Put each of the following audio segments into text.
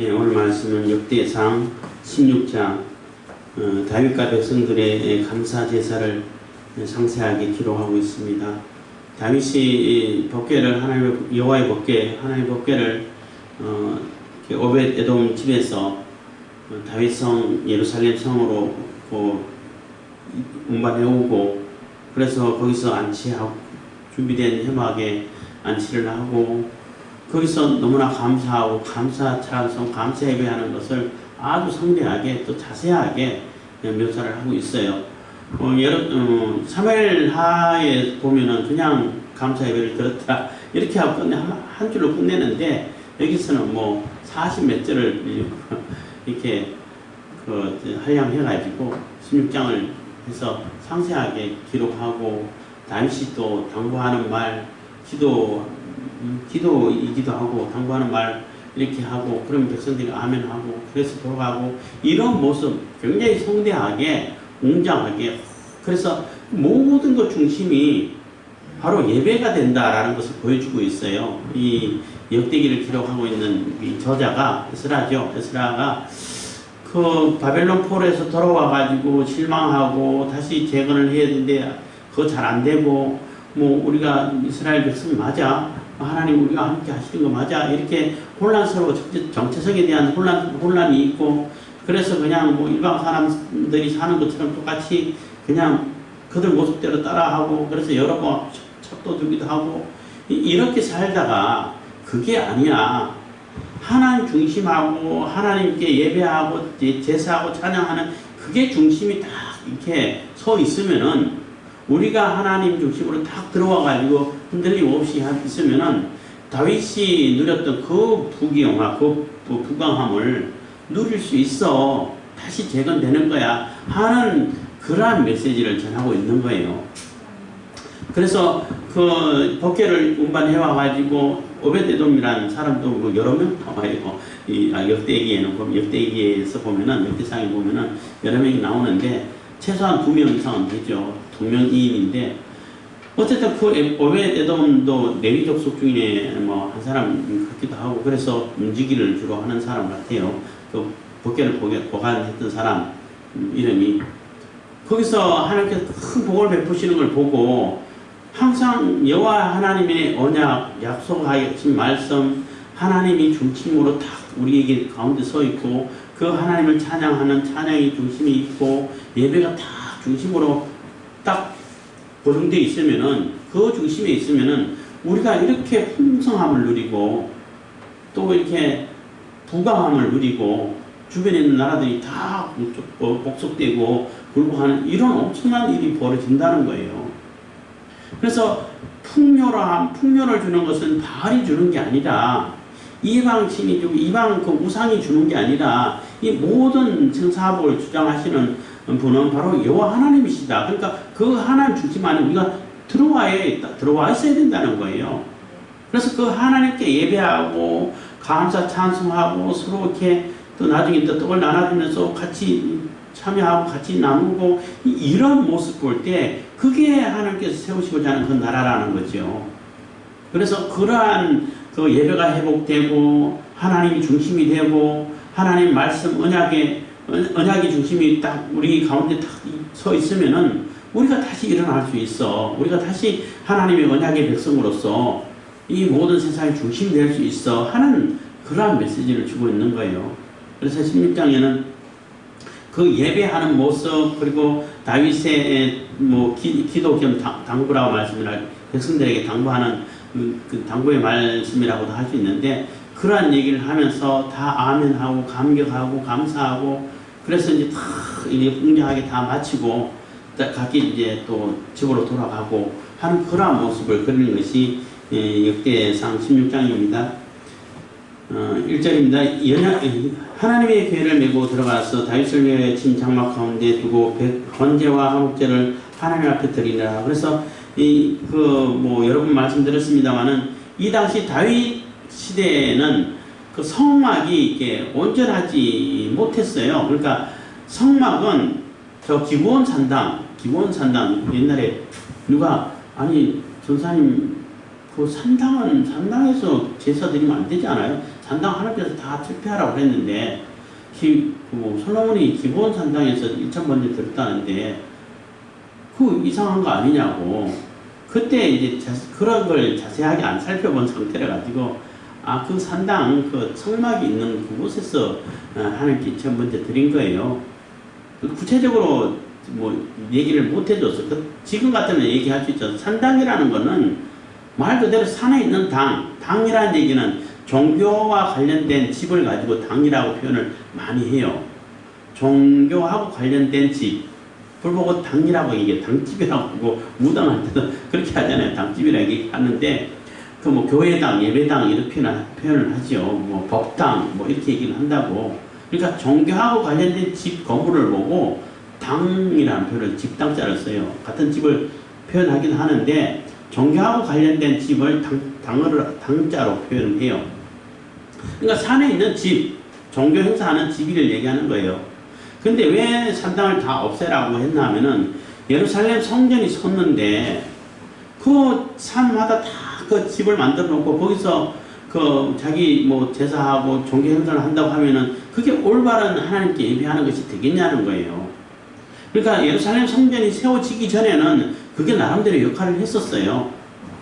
예, 오늘 말씀은 역대상 16장 다윗과 백성들의 감사 제사를 상세하게 기록하고 있습니다. 다윗이 법궤를 하나님의 여호와의 법궤, 하나님의 법궤를 오벳 에돔 집에서 다윗성 예루살렘 성으로 운반해 오고, 그래서 거기서 안치하고 준비된 회막에 안치를 하고, 거기서 너무나 감사하고 감사 찬송, 감사 예배하는 것을 아주 성대하게 또 자세하게 묘사를 하고 있어요. 사무엘하에 보면은 그냥 감사 예배를 드렸다 이렇게 하고 한 줄로 끝내는데, 여기서는 뭐 40몇 절을 이렇게 할량해가지고 16장을 해서 상세하게 기록하고, 다윗이 또 당부하는 말, 기도이기도 하고 당부하는 말 이렇게 하고, 그러면 백성들이 아멘 하고, 그래서 돌아가고, 이런 모습 굉장히 성대하게 웅장하게, 그래서 모든 것 중심이 바로 예배가 된다라는 것을 보여주고 있어요. 이 역대기를 기록하고 있는 이 저자가 에스라죠. 에스라가 그 바벨론 포로에서 돌아와 가지고 실망하고 다시 재건을 해야 되는데 그거 잘 안 되고, 뭐 우리가 이스라엘 백성이 맞아, 하나님 우리가 함께 하시는 거 맞아, 이렇게 혼란스러워, 정체성에 대한 혼란이 있고, 그래서 그냥 뭐 일반 사람들이 사는 것처럼 똑같이 그냥 그들 모습대로 따라하고, 그래서 여러 번 첩도 두기도 하고, 이렇게 살다가 그게 아니야, 하나님 중심하고 하나님께 예배하고 제사하고 찬양하는 그게 중심이 딱 이렇게 서 있으면은, 우리가 하나님 중심으로 딱 들어와 가지고 흔들림 없이 있으면은 다윗이 누렸던 그 부귀영화, 그 부강함을 누릴 수 있어, 다시 재건되는 거야 하는 그러한 메시지를 전하고 있는 거예요. 그래서 그 법궤를 운반해 와 가지고 오벳에돔이라는 사람도 여러 명 나와요. 역대기에서 보면은, 역대상에 보면은 여러 명이 나오는데 최소한 2명 이상은 되죠. 동명이인인데, 어쨌든 그 오벳에돔도 레위 족속 중에 뭐 한 사람 같기도 하고, 그래서 움직이를 주로 하는 사람 같아요. 그 법궤를 보관했던 사람 이름이. 거기서 하나님께서 큰 복을 베푸시는 걸 보고, 항상 여호와 하나님의 언약, 약속하신 말씀, 하나님이 중심으로 딱 우리에게 가운데 서 있고, 그 하나님을 찬양하는 찬양이 중심이 있고, 예배가 다 중심으로 딱 고정되어 있으면은, 그 중심에 있으면은 우리가 이렇게 풍성함을 누리고, 또 이렇게 부강함을 누리고, 주변에 있는 나라들이 다 복속되고 굴복하는 이런 엄청난 일이 벌어진다는 거예요. 그래서 풍요를 주는 것은 바알이 주는 게 아니라, 이방신이 주고 이방 그 우상이 주는 게 아니라, 이 모든 생사복을 주장하시는 분은 바로 여호와 하나님이시다. 그러니까 그 하나님 중심 안에 우리가 들어와 있어야 된다는 거예요. 그래서 그 하나님께 예배하고 감사 찬송하고, 서로 이렇게 또 나중에 또 떡을 나눠주면서 같이 참여하고 같이 나누고, 이런 모습 볼 때 그게 하나님께서 세우시고자 하는 그 나라라는 거죠. 그래서 그러한 그 예배가 회복되고, 하나님이 중심이 되고, 하나님 말씀 언약이 중심이 딱 우리 가운데 딱 서 있으면은 우리가 다시 일어날 수 있어. 우리가 다시 하나님의 언약의 백성으로서 이 모든 세상의 중심이 될 수 있어 하는 그러한 메시지를 주고 있는 거예요. 그래서 16장에는 그 예배하는 모습, 그리고 다윗의 뭐 기도 겸 당부라고 말씀을 백성들에게 당부하는 그 당부의 말씀이라고도 할 수 있는데, 그러한 얘기를 하면서 다 아멘하고 감격하고 감사하고, 그래서 이제 다 웅장하게 다 마치고 각기 이제 또 집으로 돌아가고 하는 그러한 모습을 그리는 것이 역대상 16장입니다. 1절입니다. 하나님의궤를 메고 들어가서 다윗을 위하여 친 장막 가운데 두고 번제와 화목제를 하나님 앞에 드리니라. 그래서 여러 번 말씀드렸습니다만은, 이 당시 다윗 시대에는 그 성막이 이렇게 온전하지 못했어요. 그러니까 성막은 저 기브온 산당 옛날에 누가, 아니 전사님 그 산당에서 제사 드리면 안 되지 않아요? 산당 하나님께서 다 철폐하라고 했는데 솔로몬이 기브온 산당에서 1000번째 들었다는데 그 이상한 거 아니냐고. 그때 이제 그런 걸 자세하게 안 살펴본 상태라 가지고 그 산당 그 성막이 있는 그곳에서 하나님께 1000번째 드린 거예요. 구체적으로 뭐 얘기를 못 해줘서 지금 같으면 얘기할 수 있죠. 산당이라는 거는 말 그대로 산에 있는 당이라는 얘기는 종교와 관련된 집을 가지고 당이라고 표현을 많이 해요. 종교하고 관련된 집, 불보고 당이라고 얘기해. 당집이라고 하고 무당할 때도 그렇게 하잖아요. 당집이라고 얘기하는데 그 뭐 교회당, 예배당 이렇게 표현을 하죠. 뭐 법당 뭐 이렇게 얘기를 한다고. 그러니까 종교하고 관련된 집 건물을 보고 당이라는 표현을 집당자를 써요. 같은 집을 표현하긴 하는데 종교하고 관련된 집을 당자로 표현을 해요. 그러니까 산에 있는 집, 종교 행사하는 집을 얘기하는 거예요. 근데 왜 산당을 다 없애라고 했나 하면은 예루살렘 성전이 섰는데 그 산마다 다 그 집을 만들어 놓고 거기서 그 자기 뭐 제사하고 종교 행사를 한다고 하면은 그게 올바른 하나님께 예배하는 것이 되겠냐는 거예요. 그러니까 예루살렘 성전이 세워지기 전에는 그게 나름대로 역할을 했었어요.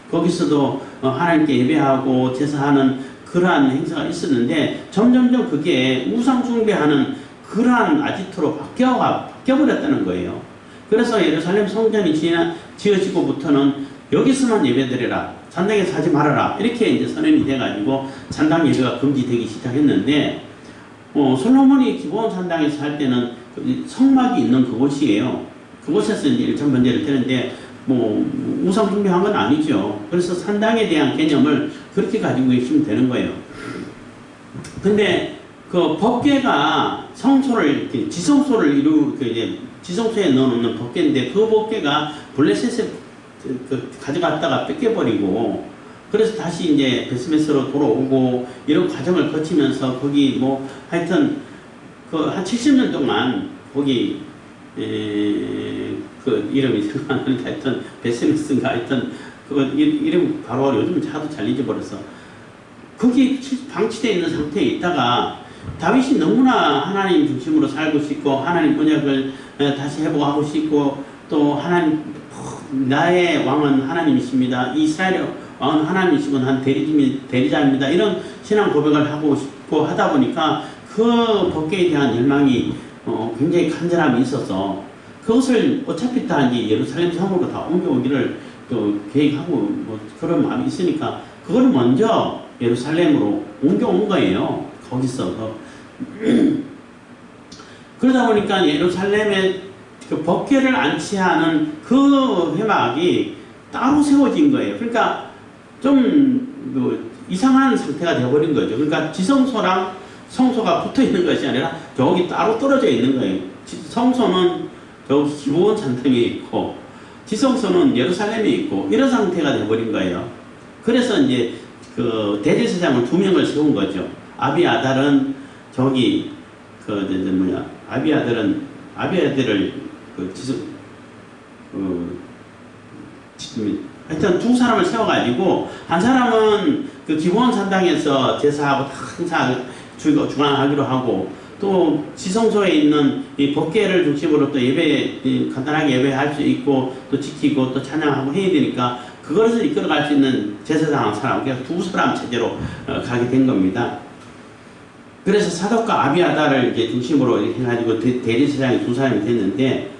거기서도 하나님께 예배하고 제사하는 그러한 행사가 있었는데 점점점 그게 우상 숭배하는 그러한 아지트로 바뀌어버렸다는 거예요. 그래서 예루살렘 성전이 지어지고부터는 여기서만 예배드려라, 산당에서 하지 말아라, 이렇게 이제 선언이 돼가지고 산당 예배가 금지되기 시작했는데 솔로몬이 기브온 산당에서 할 때는 성막이 있는 그곳이에요. 그곳에서 이제 1000번제를 드는데 뭐 우상 숭배한 건 아니죠. 그래서 산당에 대한 개념을 그렇게 가지고 계시면 되는 거예요. 근데 그 법궤가 성소를 지성소를 이제 지성소에 넣어놓는 법궤인데 그 법궤가 블레셋에 가져갔다가 뺏겨버리고 그래서 다시 이제 베스메스로 돌아오고 이런 과정을 거치면서 거기 뭐 하여튼 그 한 70년 동안 거기 그 이름이 생각나는데 하여튼 베스메스인가 하여튼 그거 이름 바로 요즘 하도 잘 잊어버려서 거기 방치되어 있는 상태에 있다가 다윗이 너무나 하나님 중심으로 살고 싶고 하나님 언약을 다시 회복하고 싶고 또 하나님 나의 왕은 하나님이십니다. 이스라엘의 왕은 하나님이시고 난 대리자입니다. 이런 신앙 고백을 하고 싶고 하다 보니까 그 법궤에 대한 열망이 굉장히 간절함이 있어서 그것을 어차피 다 이제 예루살렘 성으로 다 옮겨오기를 또 계획하고 뭐 그런 마음이 있으니까 그걸 먼저 예루살렘으로 옮겨온 거예요. 거기서 그러다 보니까 예루살렘에 그 법궤를 안치하는 그 회막이 따로 세워진 거예요. 그러니까 좀 이상한 상태가 되어버린 거죠. 그러니까 지성소랑 성소가 붙어 있는 것이 아니라 저기 따로 떨어져 있는 거예요. 성소는 저기 기브온 산당에 있고 지성소는 예루살렘에 있고 이런 상태가 되어버린 거예요. 그래서 이제 그 대제사장을 2명을 세운 거죠. 아비아달은 저기 아비아들을 하여튼 2사람을 세워가지고 한 사람은 그 기브온 산당에서 제사하고 항상 주관하기로 하고 또 지성소에 있는 이 법궤를 중심으로 또 간단하게 예배할 수 있고 또 지키고 또 찬양하고 해야 되니까 그것을 이끌어갈 수 있는 제사장 한 사람, 그래서 2사람 체제로 가게 된 겁니다. 그래서 사독과 아비아달을 이제 중심으로 해가지고 대제사장이 2사람이 됐는데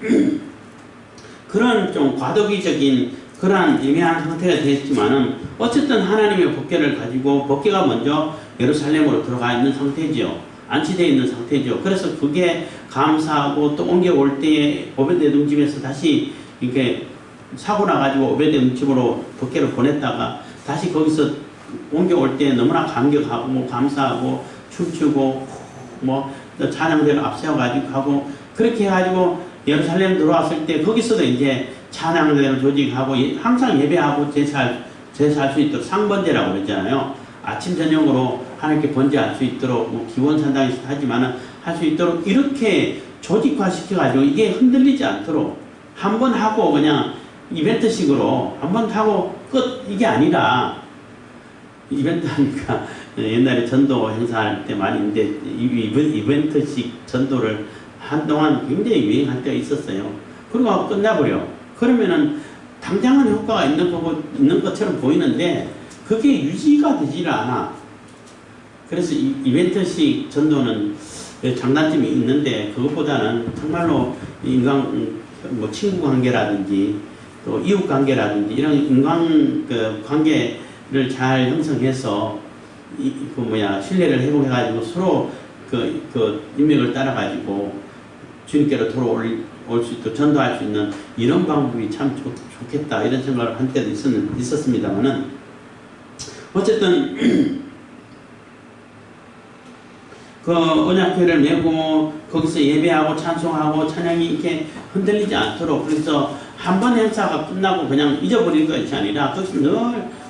그런 좀 과도기적인 그러한 애매한 상태가 됐지만은 어쨌든 하나님의 법궤를 가지고 법궤가 먼저 예루살렘으로 들어가 있는 상태죠. 안치되어 있는 상태죠. 그래서 그게 감사하고 또 옮겨올 때에 오베데돔 집에서 다시 이렇게 사고 나가지고 오베데돔 집으로 법궤를 보냈다가 다시 거기서 옮겨올 때 너무나 감격하고 뭐 감사하고 춤추고 뭐 찬양대로 앞세워가지고 하고 그렇게 해가지고 예루살렘 들어왔을 때 거기서도 이제 찬양대로 조직하고 항상 예배하고 제사할 수 있도록 상번제라고 그랬잖아요. 아침 저녁으로 하나님께 번제할 수 있도록 뭐 기원 산당에서 하지만은 할 수 있도록 이렇게 조직화 시켜가지고 이게 흔들리지 않도록 한 번 하고 그냥 이벤트식으로 한 번 하고 끝 이게 아니라 이벤트 하니까 옛날에 전도 행사할 때 많이 있는데 이벤트식 전도를 한동안 굉장히 유행할 때가 있었어요. 그리고 끝나버려. 그러면은 당장은 효과가 있는 것처럼 보이는데 그게 유지가 되지를 않아. 그래서 이벤트식 전도는 장단점이 있는데 그것보다는 정말로 인간 뭐 친구 관계라든지 또 이웃 관계라든지 이런 인간 관계를 잘 형성해서 신뢰를 회복해가지고 서로 인맥을 따라가지고 주님께로 돌아올 수 있도록 전도할 수 있는 이런 방법이 참 좋겠다 이런 생각을 한 때도 있었습니다만은 어쨌든 그 언약궤를 메고 거기서 예배하고 찬송하고 찬양이 이렇게 흔들리지 않도록 그래서 한 번 행사가 끝나고 그냥 잊어버릴 것이 아니라 거기서 늘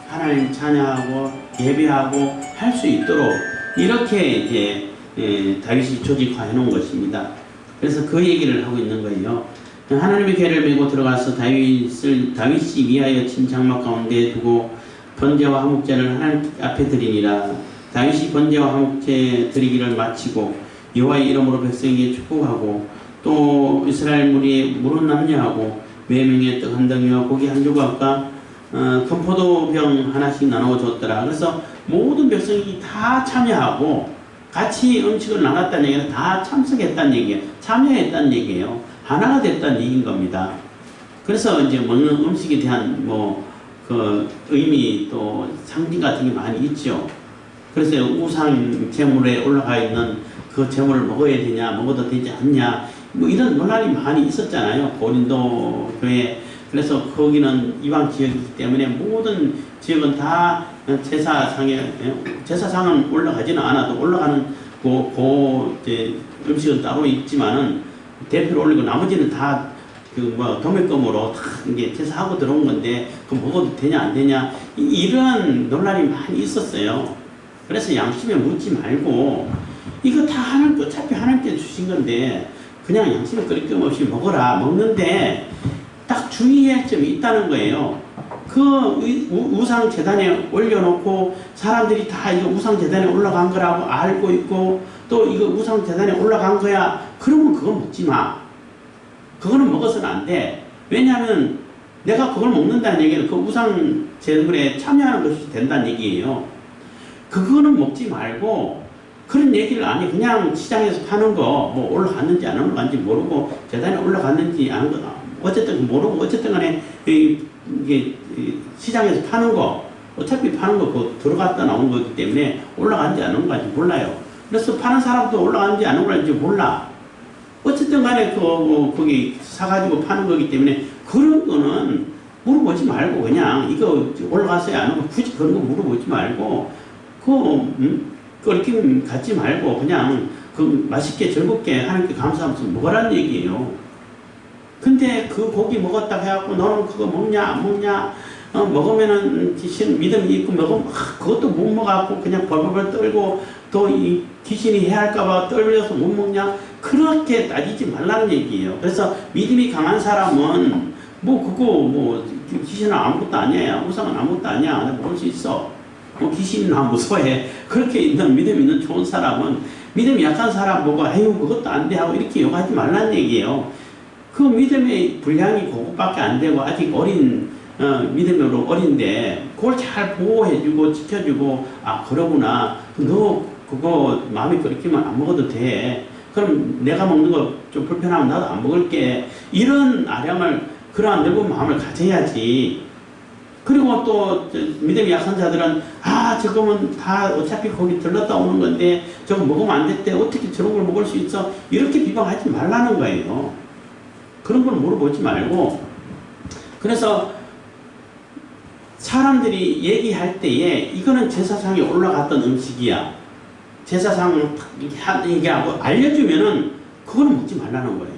하나님 찬양하고 예배하고 할 수 있도록 이렇게 이제 다윗이 조직화해 놓은 것입니다. 그래서 그 얘기를 하고 있는 거예요. 하나님의 궤를 메고 들어가서 다윗이 위하여 친 장막 가운데 두고 번제와 화목제를 하나님 앞에 드리니라. 다윗이 번제와 화목제 드리기를 마치고 여호와의 이름으로 백성에게 축복하고 또 이스라엘 무리에 물은 남녀하고 매명의 떡 한 덩이와 고기 한 조각과 큰 포도병 하나씩 나누어 줬더라. 그래서 모든 백성이 다 참여하고 같이 음식을 나눴다는 얘기는 다 참석했다는 얘기예요. 참여했다는 얘기예요. 하나가 됐다는 얘기인 겁니다. 그래서 이제 먹는 음식에 대한 그 의미 또 상징 같은 게 많이 있죠. 그래서 우상 제물에 올라가 있는 그 제물을 먹어야 되냐, 먹어도 되지 않냐, 이런 논란이 많이 있었잖아요. 고린도 교회. 그래서 거기는 이방 지역이기 때문에 모든 지역은 다 제사상은 올라가지는 않아도 올라가는 이제 음식은 따로 있지만은 대표로 올리고 나머지는 다 도매금으로 다 이게 제사하고 들어온 건데 그 먹어도 되냐 안 되냐 이런 논란이 많이 있었어요. 그래서 양심에 묻지 말고 이거 다 어차피 하나님께 주신 건데 그냥 양심에 끄리낌 없이 먹어라. 먹는데 딱 주의할 점이 있다는 거예요. 그 우상 재단에 올려놓고 사람들이 다 이거 우상 재단에 올라간 거라고 알고 있고 또 이거 우상 재단에 올라간 거야. 그러면 그거 먹지 마. 그거는 먹어서는 안 돼. 왜냐하면 내가 그걸 먹는다는 얘기는 그 우상 제물에 참여하는 것이 된다는 얘기예요. 그거는 먹지 말고 그런 얘기를 아니 그냥 시장에서 파는 거 올라갔는지 안 올라갔는지 모르고 재단에 올라갔는지 안 어쨌든 모르고 어쨌든 간에 이게 시장에서 파는 거 어차피 파는 거 그거 들어갔다 나온 거기 때문에 올라간지 안 올라간지 몰라요. 그래서 파는 사람도 올라간지 안 올라간지 몰라. 어쨌든 간에 거기 사가지고 파는 거기 때문에 그런 거는 물어보지 말고 그냥 이거 올라갔어요 안 오고 굳이 그런 거 물어보지 말고 끓김 갖지 말고 그냥 맛있게 즐겁게 하나님께 감사하면서 먹으라는 얘기예요. 근데 그 고기 먹었다 해갖고 너는 그거 먹냐 안 먹냐 먹으면은 믿음이 있고 먹으면 그것도 못 먹어갖고 그냥 벌벌벌 떨고 또 이 귀신이 해할까봐 떨려서 못 먹냐 그렇게 따지지 말라는 얘기예요. 그래서 믿음이 강한 사람은 귀신은 아무것도 아니야. 우상은 아무것도 아니야. 내가 먹을 수 있어. 귀신이나 무서워해. 그렇게 있는 믿음 있는 좋은 사람은 믿음이 약한 사람 보고 아유 그것도 안 돼 하고 이렇게 욕하지 말라는 얘기예요. 그 믿음의 분량이 그것밖에 안 되고 아직 어린 믿음으로 어린데 그걸 잘 보호해주고 지켜주고 그러구나. 너 그거 마음이 그렇게만 안 먹어도 돼. 그럼 내가 먹는 거 좀 불편하면 나도 안 먹을게. 이런 아량을 그러한 넓은 마음을 가져야지. 그리고 또 믿음이 약한 자들은 저거는 다 어차피 거기 들렀다 오는 건데 저거 먹으면 안 됐대. 어떻게 저런 걸 먹을 수 있어? 이렇게 비방하지 말라는 거예요. 그런 걸 물어보지 말고. 그래서 사람들이 얘기할 때에 이거는 제사상에 올라갔던 음식이야. 제사상을 얘기하고 알려주면은 그거는 먹지 말라는 거예요.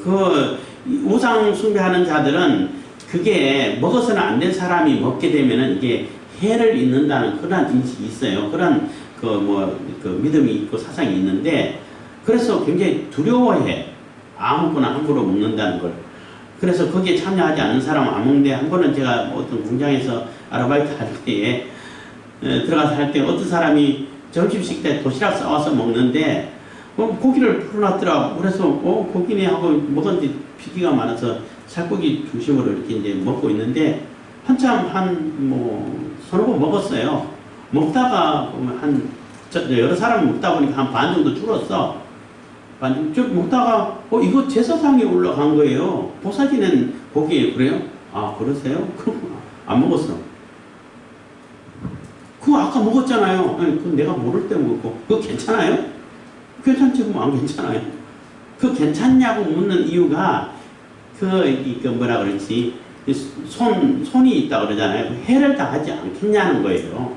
그 우상 숭배하는 자들은 그게 먹어서는 안 된 사람이 먹게 되면은 이게 해를 입는다는 그런 인식이 있어요. 그런 믿음이 있고 사상이 있는데 그래서 굉장히 두려워해. 아무거나 함부로 먹는다는 걸. 그래서 거기에 참여하지 않는 사람은 안 먹는데 한 번은 제가 어떤 공장에서 아르바이트 할 때에 들어가서 할 때 어떤 사람이 점심식 때 도시락 싸와서 먹는데 고기를 풀어놨더라. 그래서 고기네 하고 먹었는데 피기가 많아서 살코기 중심으로 이렇게 이제 먹고 있는데 한참 서너 번 먹었어요. 먹다가 여러 사람 먹다 보니까 한 반 정도 줄었어. 쭉 먹다가 이거 제사상에 올라간 거예요. 보살지낸 고기예요. 그래요? 아 그러세요? 그럼 안 먹었어. 그거 아까 먹었잖아요. 아니, 그건 내가 모를 때 먹었고 그거 괜찮아요? 괜찮지 그럼 안 괜찮아요. 그 괜찮냐고 묻는 이유가 그 뭐라 그러지 손이 있다 그러잖아요. 해를 당하지 않겠냐는 거예요.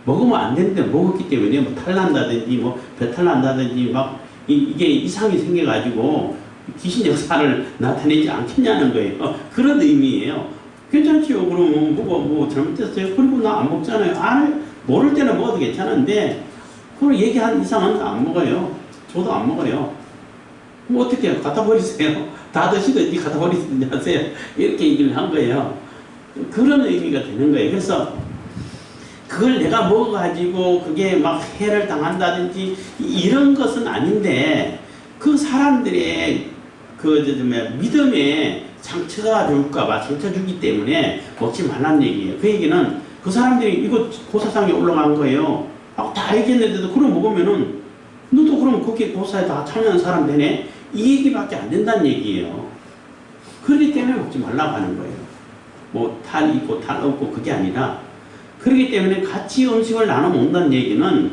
먹으면 안 되는데 먹었기 때문에 뭐 탈난다든지 뭐 배탈 난다든지 막 이게 이상이 생겨가지고 귀신 역사를 나타내지 않겠냐는 거예요. 그런 의미예요. 괜찮지요. 그러면 뭐 잘못됐어요. 그리고 나 안 먹잖아요. 모를 때는 먹어도 괜찮은데 그걸 얘기한 이상은 안 먹어요. 저도 안 먹어요. 뭐 어떻게 해요? 갖다 버리세요. 다 드시든지 갖다 버리든지 하세요. 이렇게 얘기를 한 거예요. 그런 의미가 되는 거예요. 그래서 그걸 내가 먹어가지고 그게 막 해를 당한다든지 이런 것은 아닌데 그 사람들의 믿음에 상처가 줄까봐 상처 주기 때문에 먹지 말라는 얘기예요. 그 얘기는 그 사람들이 이거 고사상에 올라간 거예요. 하고 다 얘기했는데도 그럼 먹으면은 너도 그럼 거기 고사에 다 참여한 사람 되네? 이 얘기밖에 안 된다는 얘기예요. 그렇기 때문에 먹지 말라고 하는 거예요. 뭐 탈 있고 탈 없고 그게 아니라 그렇기 때문에 같이 음식을 나눠 먹는다는 얘기는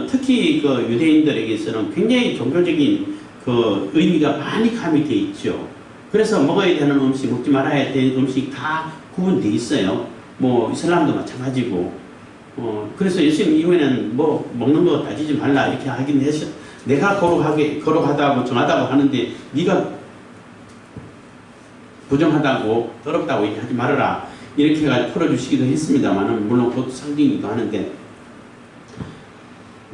특히 그 유대인들에게서는 굉장히 종교적인 그 의미가 많이 가미되어 있죠. 그래서 먹어야 되는 음식, 먹지 말아야 되는 음식 다 구분되어 있어요. 뭐 이슬람도 마찬가지고. 그래서 예수님 이후에는 뭐 먹는 거 따지지 말라 이렇게 하긴 했어. 내가 거룩하다고 정하다고 하는데 네가 부정하다고 더럽다고 얘기하지 말아라. 이렇게 해가지고 풀어주시기도 했습니다만은 물론 그것도 상징이기도 하는데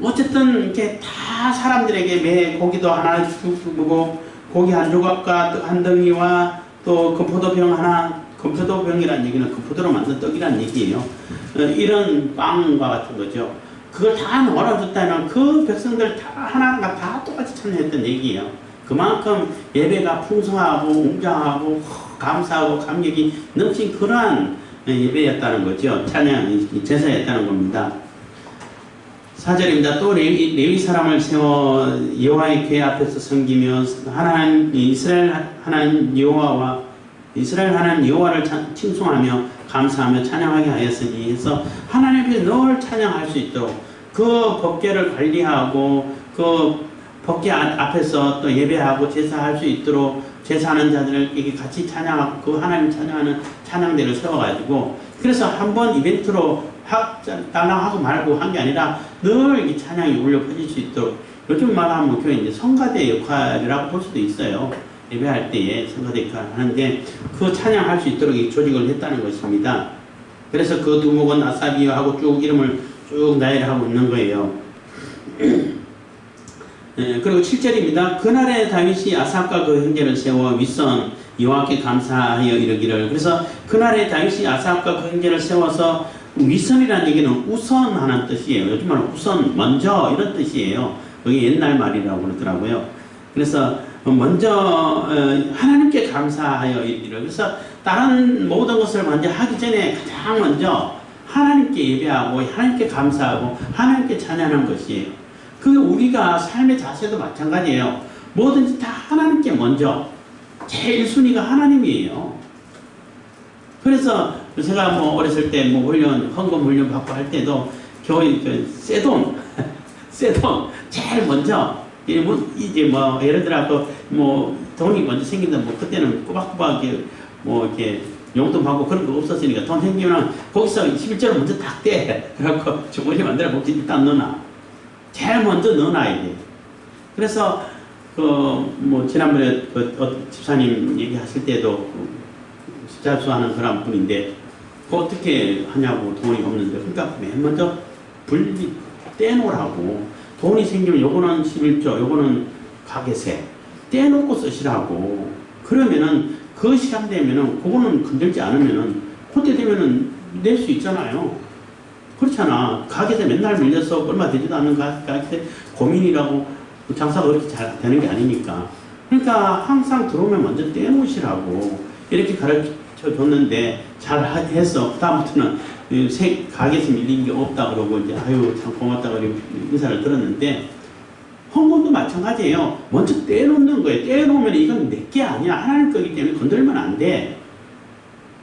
어쨌든 이렇게 다 사람들에게 매 고기도 하나 쭉 주고 고기 한 조각과 한 덩이와 또 금포도병 하나, 금포도병이라는 얘기는 금포도로 만든 떡이라는 얘기예요. 이런 빵과 같은 거죠. 그걸 다 넣어줬다면 그 백성들 다 하나가 다 똑같이 참여했던 얘기예요. 그만큼 예배가 풍성하고 웅장하고 감사하고 감격이 넘친 그러한 예배였다는 거죠. 찬양, 제사였다는 겁니다. 4절입니다. 또 레위 사람을 세워 여호와의 궤 앞에서 섬기며 이스라엘 하나님 여호와를 칭송하며 감사하며 찬양하게 하였으니 해서 하나님 앞에 늘 찬양할 수 있도록 그 법궤를 관리하고 그 법궤 앞에서 또 예배하고 제사할 수 있도록 제사하는 자들에게 같이 찬양하고 그 하나님 찬양하는 찬양대를 세워가지고 그래서 한번 이벤트로 달랑하고 말고 한 게 아니라 늘 이 찬양이 울려 퍼질 수 있도록 요즘 말하면 교회 이제 성가대 역할이라고 볼 수도 있어요. 예배할 때에 성가대 역할을 하는데 그 찬양할 수 있도록 조직을 했다는 것입니다. 그래서 그 두목은 아사비하고 쭉 이름을 쭉 나열하고 있는 거예요. 그리고 7절입니다. 그날에 다윗이 아삽과 그 형제를 세워 윗선 여호와께 감사하여 이르기를. 그래서 그날에 다윗이 아삽과 그 형제를 세워서 윗선이라는 얘기는 우선하는 뜻이에요. 요즘 말은 우선, 먼저 이런 뜻이에요. 그게 옛날 말이라고 그러더라고요. 그래서 먼저 하나님께 감사하여 이르기를. 그래서 다른 모든 것을 먼저 하기 전에 가장 먼저 하나님께 예배하고 하나님께 감사하고 하나님께 찬양하는 것이에요. 그 우리가 삶의 자세도 마찬가지예요. 뭐든지 다 하나님께 먼저 제일 순위가 하나님이에요. 그래서 제가 뭐 어렸을 때 뭐 헌금 훈련 받고 할 때도 교회 세돈 제일 먼저 이제 뭐 예를 들어 뭐 돈이 먼저 생긴다 뭐 그때는 꼬박꼬박 이렇게 용돈 받고 그런 거 없었으니까 돈 생기면 거기서 11조를 먼저 딱 떼. 그래갖고 주머니 만들어 먹지 일단 넣어놔. 제일 먼저 넣어놔야 돼. 그래서 뭐 지난번에 집사님 얘기하실 때도 십자수하는 그런 분인데 어떻게 하냐고 돈이 없는데 그러니까 맨 먼저 분리 떼놓으라고. 돈이 생기면 요거는 11조 요거는 가계세 떼놓고 쓰시라고. 그러면은 그 시간 되면은 그거는 건들지 않으면은 그때 되면은 낼 수 있잖아요. 그렇잖아. 가게에서 맨날 밀려서 얼마 되지도 않는 가게에 고민이라고 장사가 그렇게 잘 되는 게 아니니까. 그러니까 항상 들어오면 먼저 떼놓으시라고 이렇게 가르쳐 줬는데 잘 해서 그다음부터는 가게에서 밀린 게 없다 그러고 이제 아유 참 고맙다 그러고 인사를 들었는데 헌금도 마찬가지예요. 먼저 떼놓는 거예요. 떼놓으면 이건 내 게 아니야. 하나님 거기 때문에 건들면 안 돼.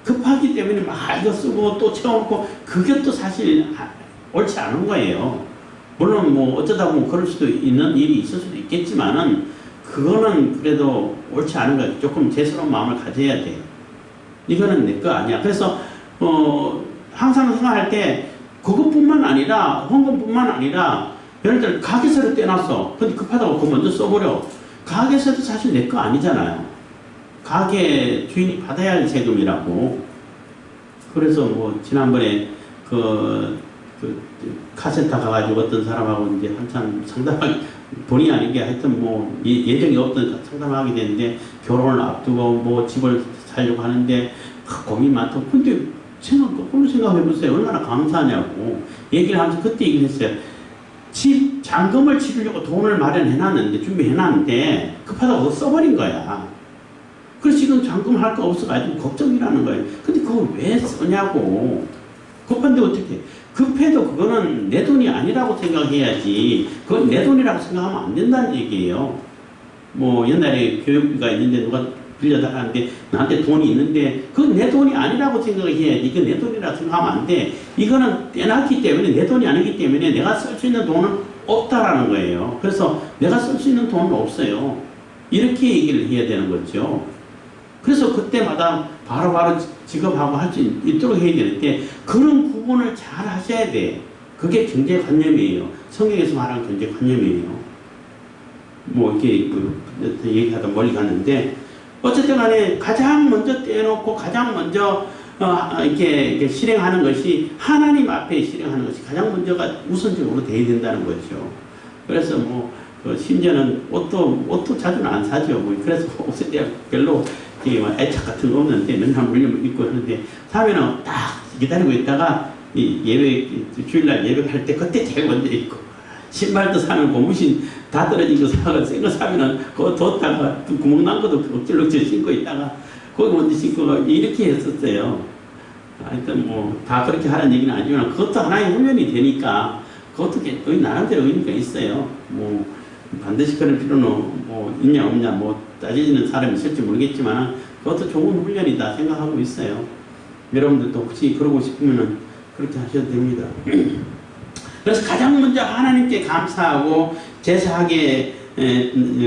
급하기 때문에 막 이거 쓰고 또 채워놓고 그게 또 사실 옳지 않은 거예요. 물론 뭐 어쩌다 보면 그럴 수도 있는 일이 있을 수도 있겠지만은 그거는 그래도 옳지 않은 거예요. 조금 제스러운 마음을 가져야 돼. 이거는 내 거 아니야. 그래서 항상 생각할 때 그것뿐만 아니라 헌금뿐만 아니라 예를 들어 가게세를 떼놨어. 근데 급하다고 그거 먼저 써버려. 가게세도 사실 내 거 아니잖아요. 가게 주인이 받아야 할 세금이라고. 그래서 뭐 지난번에 카센터 가가지고 어떤 사람하고 이제 한참 상담하기 본의 아니게 하여튼 뭐 예정이 없던 상담하게 됐는데 결혼을 앞두고 뭐 집을 살려고 하는데 고민 많다고. 근데 거꾸로 생각해보세요. 얼마나 감사하냐고 얘기를 하면서 그때 얘기를 했어요. 집 잔금을 치르려고 돈을 마련해놨는데 준비해놨는데 급하다고 그거 써버린 거야. 그래서 지금 잔금 할 거 없어가지고 걱정이라는 거예요. 근데 그걸 왜 쓰냐고. 급한데 어떻게. 급해도 그거는 내 돈이 아니라고 생각해야지. 그건 내 돈이라고 생각하면 안 된다는 얘기예요. 뭐 옛날에 교육비가 있는데 누가 빌려달라는데 나한테 돈이 있는데 그건 내 돈이 아니라고 생각해야지. 이건 내 돈이라고 생각하면 안 돼. 이거는 떼놨기 때문에 내 돈이 아니기 때문에 내가 쓸 수 있는 돈은 없다라는 거예요. 그래서 내가 쓸 수 있는 돈은 없어요. 이렇게 얘기를 해야 되는 거죠. 그래서 그때마다 바로바로 지급하고 할 수 있도록 해야 되는데 그런 구분을 잘 하셔야 돼. 그게 경제관념이에요. 성경에서 말하는 경제관념이에요. 뭐 이렇게 얘기하다 멀리 갔는데 어쨌든 간에 가장 먼저 떼놓고 가장 먼저 이렇게 실행하는 것이 하나님 앞에 실행하는 것이 가장 먼저가 우선적으로 돼야 된다는 거죠. 그래서 뭐 심지어는 옷도 자주는 안 사죠. 뭐 그래서 옷에 대한 별로 애착 같은 거 없는데 맨날 물리면 입고 하는데 사면은 딱 기다리고 있다가 이 예배 주일날 예배할 때 그때 제일 먼저 입고 신발도 사면 고무신 다 떨어진 거 사가 센 거 사면은 그거 뒀다가 구멍 난 것도 억질억질 신고 있다가 거기 먼저 신고 이렇게 했었어요. 하여튼 뭐 다 그렇게 하라는 얘기는 아니지만 그것도 하나의 훈련이 되니까 그것도 거의 나름대로 의미가 있어요. 뭐 반드시 그럴 필요는 뭐 있냐 없냐 뭐 따지는 사람이 있을지 모르겠지만 그것도 좋은 훈련이다 생각하고 있어요. 여러분들도 혹시 그러고 싶으면 그렇게 하셔도 됩니다. 그래서 가장 먼저 하나님께 감사하고 제사하게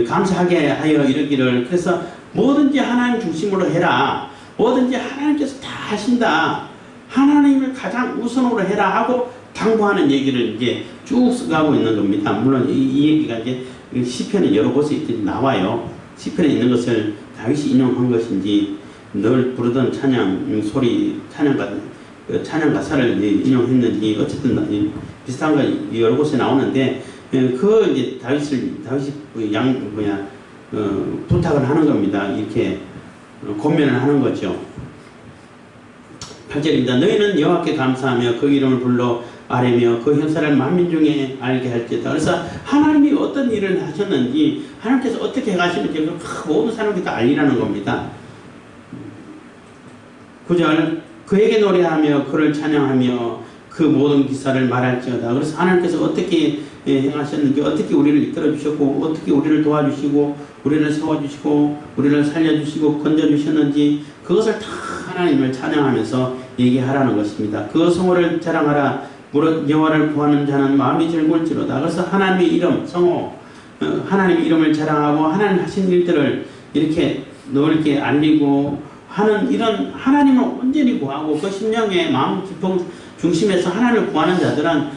감사하게 하여 이르기를. 그래서 뭐든지 하나님 중심으로 해라. 뭐든지 하나님께서 다 하신다. 하나님을 가장 우선으로 해라 하고 당부하는 얘기를 이제 쭉 써가고 있는 겁니다. 물론 이 얘기가 이제 시편에 여러 곳에 나와요. 시편에 있는 것을 다윗이 인용한 것인지 늘 부르던 찬양 소리 찬양 가사를 인용했는지 어쨌든 비슷한 거 여러 곳에 나오는데 그 이제 다윗이 부탁을 하는 겁니다. 이렇게 권면을 하는 거죠. 8절입니다. 너희는 여호와께 감사하며 그 이름을 불러 아뢰며 그 형사를 만민 중에 알게 할지어다. 그래서 하나님이 어떤 일을 하셨는지 하나님께서 어떻게 가시는지 모든 사람들이 다 알리라는 겁니다. 9절 그에게 노래하며 그를 찬양하며 그 모든 기사를 말할지어다. 그래서 하나님께서 어떻게 행하셨는지 어떻게 우리를 이끌어 주셨고 어떻게 우리를 도와주시고 우리를 세워주시고 우리를 살려주시고 건져주셨는지 그것을 다 하나님을 찬양하면서 얘기하라는 것입니다. 그 성호를 자랑하라. 무릇 여호와를 구하는 자는 마음이 즐거울지로다. 그래서 하나님의 이름 성호 하나님의 이름을 자랑하고 하나님 하신 일들을 이렇게 넓게 알리고 하는 이런 하나님을 온전히 구하고 그 심령의 마음 깊은 중심에서 하나님을 구하는 자들은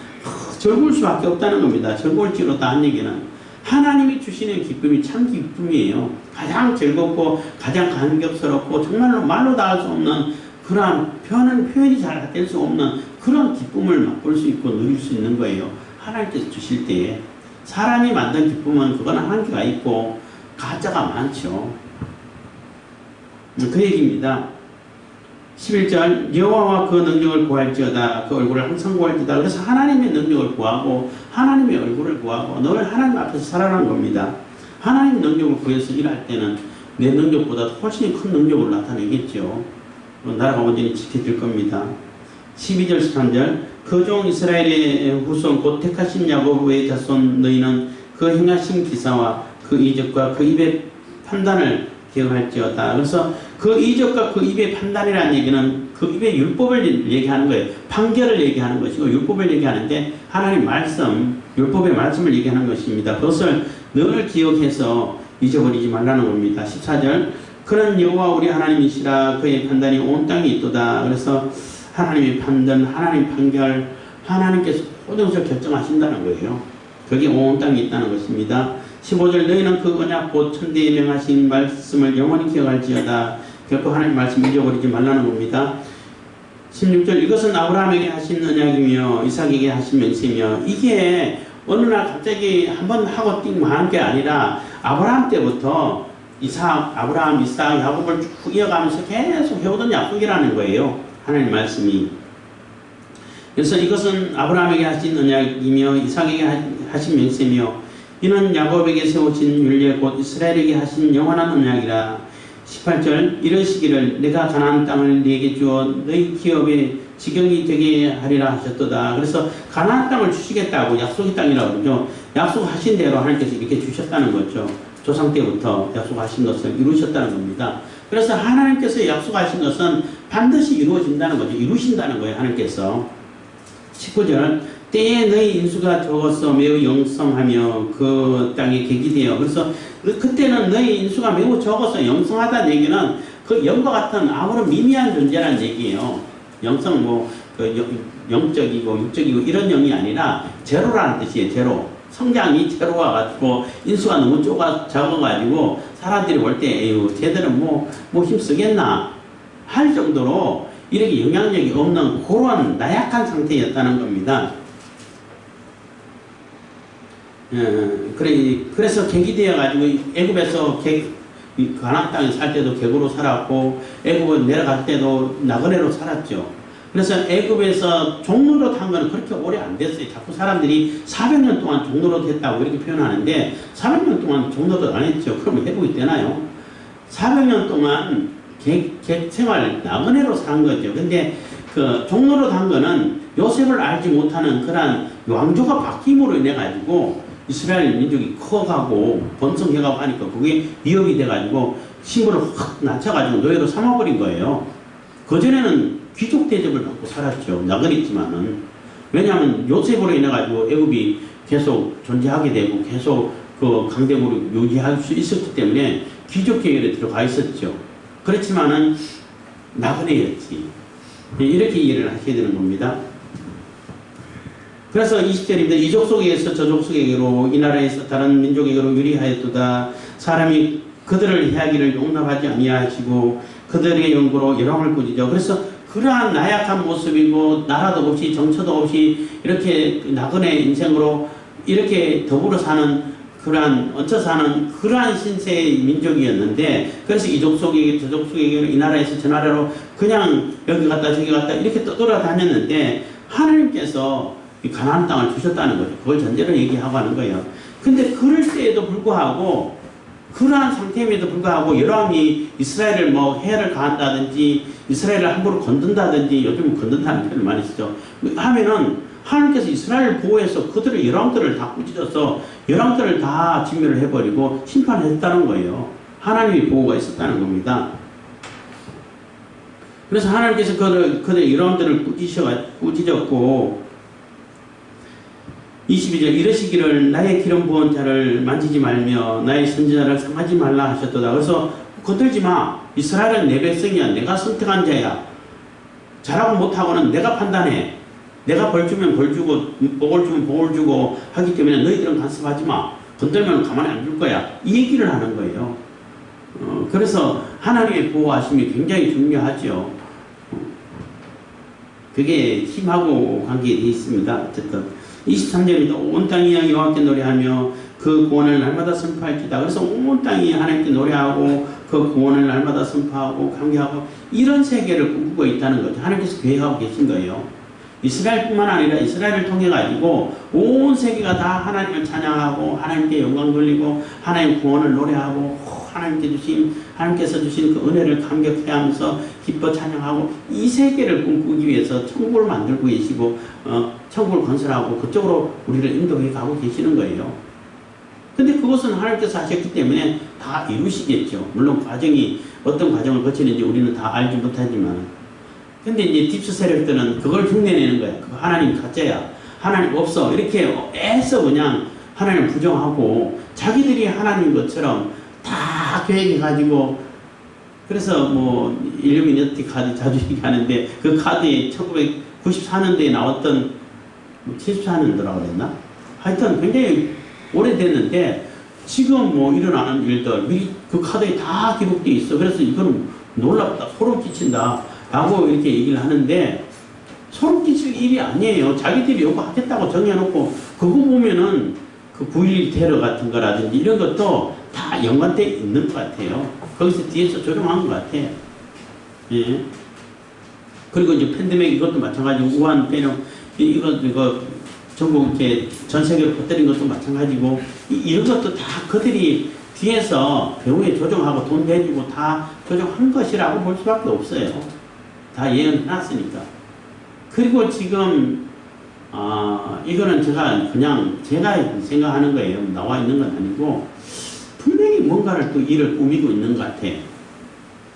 즐거울 수밖에 없다는 겁니다. 즐거울지로다 한 얘기는 하나님이 주시는 기쁨이 참 기쁨이에요. 가장 즐겁고 가장 감격스럽고 정말로 말로 다 할 수 없는 그러한 표현이 잘 될 수 없는 그런 기쁨을 맛볼 수 있고 누릴 수 있는 거예요. 하나님께서 주실 때에 사람이 만든 기쁨은 그거는 한계가 있고 가짜가 많죠. 그 얘기입니다. 11절 여호와와 그 능력을 구할지어다. 그 얼굴을 항상 구할지어다. 그래서 하나님의 능력을 구하고 하나님의 얼굴을 구하고 늘 하나님 앞에서 살아가는 겁니다. 하나님 능력을 구해서 일할 때는 내 능력보다 훨씬 큰 능력을 나타내겠죠. 나라가 온전히 지켜질 겁니다. 12절 13절 그 종 이스라엘의 후손 곧 택하신 야곱의 자손 너희는 그 행하신 기사와 그 이적과 그 입의 판단을 기억할지어다. 그래서 그 이적과 그 입의 판단이라는 얘기는 그 입의 율법을 얘기하는 거예요. 판결을 얘기하는 것이고 율법을 얘기하는데 하나님 말씀, 율법의 말씀을 얘기하는 것입니다. 그것을 늘 기억해서 잊어버리지 말라는 겁니다. 14절 그는 여호와 우리 하나님이시라 그의 판단이 온 땅에 있도다. 그래서 하나님의 판단, 하나님 판결, 하나님께서 모든 것을 결정하신다는 거예요. 그게 온 땅에 있다는 것입니다. 15절 너희는 그 언약 곧 천대에 명하신 말씀을 영원히 기억할지어다. 결코 하나님 말씀 잊어버리지 말라는 겁니다. 16절 이것은 아브라함에게 하신 언약이며 이삭에게 하신 맹세며 이게 어느 날 갑자기 한번 하고 띵 하는 게 아니라 아브라함 때부터 아브라함, 이삭, 야곱을 쭉 이어가면서 계속 해오던 약속이라는 거예요. 하나님 말씀이. 그래서 이것은 아브라함에게 하신 언약이며 이삭에게 하신 맹세며 이는 야곱에게 세우신 율례 곧 이스라엘에게 하신 영원한 언약이라. 18절 이러시기를 내가 가나안 땅을 네게 주어 너희 기업의 지경이 되게 하리라 하셨도다. 그래서 가나안 땅을 주시겠다고 약속의 땅이라고 그러죠. 약속하신 대로 하나님께서 이렇게 주셨다는 거죠. 조상 때부터 약속하신 것을 이루셨다는 겁니다. 그래서 하나님께서 약속하신 것은 반드시 이루어진다는 거죠. 이루신다는 거예요. 하나님께서. 19절 때에 너희 인수가 적어서 매우 영성하며 그 땅에 객이되어. 그래서 그때는 너희 인수가 매우 적어서 영성하다는 얘기는 그 영과 같은 아무런 미미한 존재라는 얘기예요. 영성 영적이고 육적이고 이런 영이 아니라 제로라는 뜻이에요. 제로. 성장이 제로와 가지고 인수가 너무 작아가지고 사람들이 볼 때 에휴 쟤들은 뭐 힘쓰겠나 할 정도로 이렇게 영향력이 없는 그런 나약한 상태였다는 겁니다. 그래서 객이 되어가지고 애굽에서 가나안 땅에 살 때도 객으로 살았고 애굽에 내려갈 때도 나그네로 살았죠. 그래서 애굽에서 종로로 탄 거는 그렇게 오래 안 됐어요. 자꾸 사람들이 400년 동안 종로로 됐다고 이렇게 표현하는데 400년 동안 종로도 안 했죠. 그러면 회복이 되나요? 400년 동안 객 생활 나그네로 산 거죠. 근데 그 종로로 단 거는 요셉을 알지 못하는 그런 왕조가 바뀜으로 인해 가지고 이스라엘 민족이 커가고 번성해가고 하니까 그게 위협이 돼가지고 신분을 확 낮춰가지고 노예로 삼아버린 거예요. 그전에는 귀족 대접을 받고 살았죠. 나그네지만은. 왜냐하면 요셉으로 인해 가지고 애굽이 계속 존재하게 되고 계속 그 강대국으로 유지할 수 있었기 때문에 귀족 계열에 들어가 있었죠. 그렇지만은 나그네였지. 이렇게 이해를 하셔야 되는 겁니다. 그래서 20절입니다. 이 족속에게서 저 족속에게로 이 나라에서 다른 민족에게로 유리하였도다. 사람이 그들을 해하기를 용납하지 아니하시고 그들의 연고로 열왕을 꾸짖어. 그래서 그러한 나약한 모습이고 나라도 없이 정처도 없이 이렇게 나그네 인생으로 이렇게 더불어 사는 그러한 얹혀 사는 그러한 신세의 민족이었는데 그래서 이 족속에게 저 족속에게 이 나라에서 저 나라로 그냥 여기 갔다 저기 갔다 이렇게 떠돌아다녔는데 하나님께서 이 가나안 땅을 주셨다는 거죠. 그걸 전제로 얘기하고 하는 거예요. 근데 그럴 때에도 불구하고 그러한 상태임에도 불구하고 여러함이 이스라엘을 뭐 해를 가한다든지 이스라엘을 함부로 건든다든지 요즘 건든다는 표현을 많이 쓰죠. 하면은 하나님께서 이스라엘을 보호해서 그들의 열왕들을 다 꾸짖어서 열왕들을 다 진멸을 해버리고 심판했다는 거예요. 하나님의 보호가 있었다는 겁니다. 그래서 하나님께서 그들의 열왕들을 꾸짖었고 22절 이러시기를 나의 기름 부은 자를 만지지 말며 나의 선지자를 상하지 말라 하셨도다. 그래서 건들지 마. 이스라엘은 내 백성이야. 내가 선택한 자야. 잘하고 못하고는 내가 판단해. 내가 벌 주면 벌 주고 복을 주면 복을 주고 하기 때문에 너희들은 간섭하지 마. 건들면 가만히 안 둘 거야. 이 얘기를 하는 거예요. 그래서 하나님의 보호하심이 굉장히 중요하죠. 그게 힘하고 관계되어 있습니다. 어쨌든 23절입니다. 온 땅이 여호와께 노래하며 그 그 구원을 날마다 선포할지다. 그래서 온 땅이 하나님께 노래하고 그 구원을 날마다 선포하고 감격하고 이런 세계를 꿈꾸고 있다는 거죠. 하나님께서 계획하고 계신 거예요. 이스라엘뿐만 아니라 이스라엘을 통해 가지고 온 세계가 다 하나님을 찬양하고 하나님께 영광 돌리고 하나님 구원을 노래하고 하나님께서 주신 그 은혜를 감격해야 하면서 기뻐 찬양하고 이 세계를 꿈꾸기 위해서 천국을 만들고 계시고 천국을 건설하고 그쪽으로 우리를 인도해 가고 계시는 거예요. 근데 그것은 하나님께서 하셨기 때문에 다 이루시겠죠. 물론 어떤 과정을 거치는지 우리는 다 알지 못하지만. 근데 이제 딥스 세력들은 그걸 흉내내는 거야. 그거 하나님 가짜야. 하나님 없어. 이렇게 애써 그냥 하나님을 부정하고 자기들이 하나님 것처럼 다 계획해가지고 그래서 뭐 일루미나티 카드 자주 얘기하는데 그 카드에 1994년도에 나왔던 74년도라고 그랬나? 하여튼 굉장히 오래됐는데 지금 뭐 일어나는 일들 미리 그 카드에 다 기록되어 있어. 그래서 이거는 놀랍다. 소름 끼친다. 라고 이렇게 얘기를 하는데 소름 끼칠 일이 아니에요. 자기들이 요거 하겠다고 정해놓고 그거 보면은 그 9.11 테러 같은 거라든지 이런 것도 다 연관되어 있는 것 같아요. 거기서 뒤에서 조종한 것 같아. 예. 그리고 이제 팬데믹 이것도 마찬가지고 우한 폐렴 이거 전국 이렇게 전 세계로 퍼뜨린 것도 마찬가지고 이런 것도 다 그들이 뒤에서 배후에 조종하고 돈 내주고 다 조종한 것이라고 볼 수밖에 없어요. 다 예언해놨으니까. 그리고 지금 이거는 제가 생각하는 거예요. 나와 있는 건 아니고 분명히 뭔가를 또 일을 꾸미고 있는 것 같아.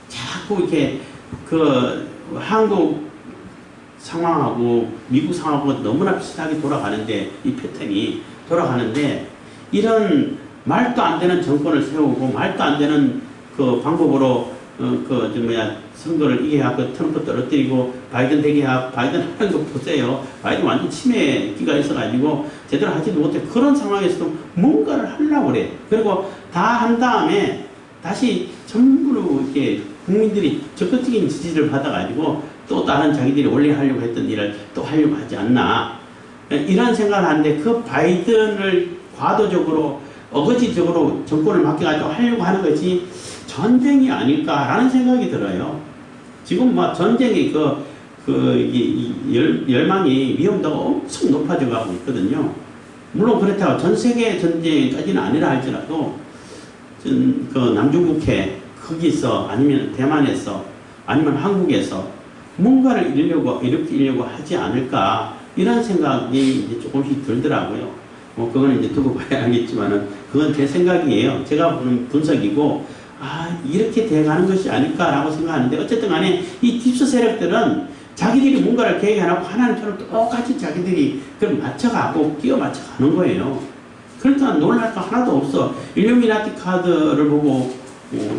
자꾸 이렇게 그 한국 상황하고 미국 상황하고 너무나 비슷하게 돌아가는데 이 패턴이 돌아가는데 이런 말도 안 되는 정권을 세우고 말도 안 되는 그 방법으로 선거를 이겨갖고 트럼프 떨어뜨리고 바이든 되게 하고 바이든 하는 거 보세요. 바이든 완전 치매기가 있어가지고 제대로 하지도 못해. 그런 상황에서도 뭔가를 하려고 그래. 그리고 다 한 다음에 다시 전부 이렇게 국민들이 적극적인 지지를 받아가지고 또 다른 자기들이 원래 하려고 했던 일을 또 하려고 하지 않나. 이런 생각을 하는데 그 바이든을 과도적으로 어거지적으로 정권을 맡겨가지고 하려고 하는 것이 전쟁이 아닐까라는 생각이 들어요. 지금 막 전쟁의 열망이 위험도가 엄청 높아져 가고 있거든요. 물론 그렇다고 전 세계 전쟁까지는 아니라 할지라도 그 남중국해 거기서 아니면 대만에서 아니면 한국에서 뭔가를 일으키려고 하지 않을까 이런 생각이 이제 조금씩 들더라고요. 뭐 그거는 이제 두고 봐야 알겠지만은 그건 제 생각이에요. 제가 보는 분석이고 이렇게 돼가는 것이 아닐까라고 생각하는데 어쨌든 간에 이 딥스 세력들은 자기들이 뭔가를 계획해놓고 하나님처럼 똑같이 자기들이 그걸 맞춰가고 끼워 맞춰가는 거예요. 그러니까 놀랄 거 하나도 없어. 일루미나티 카드를 보고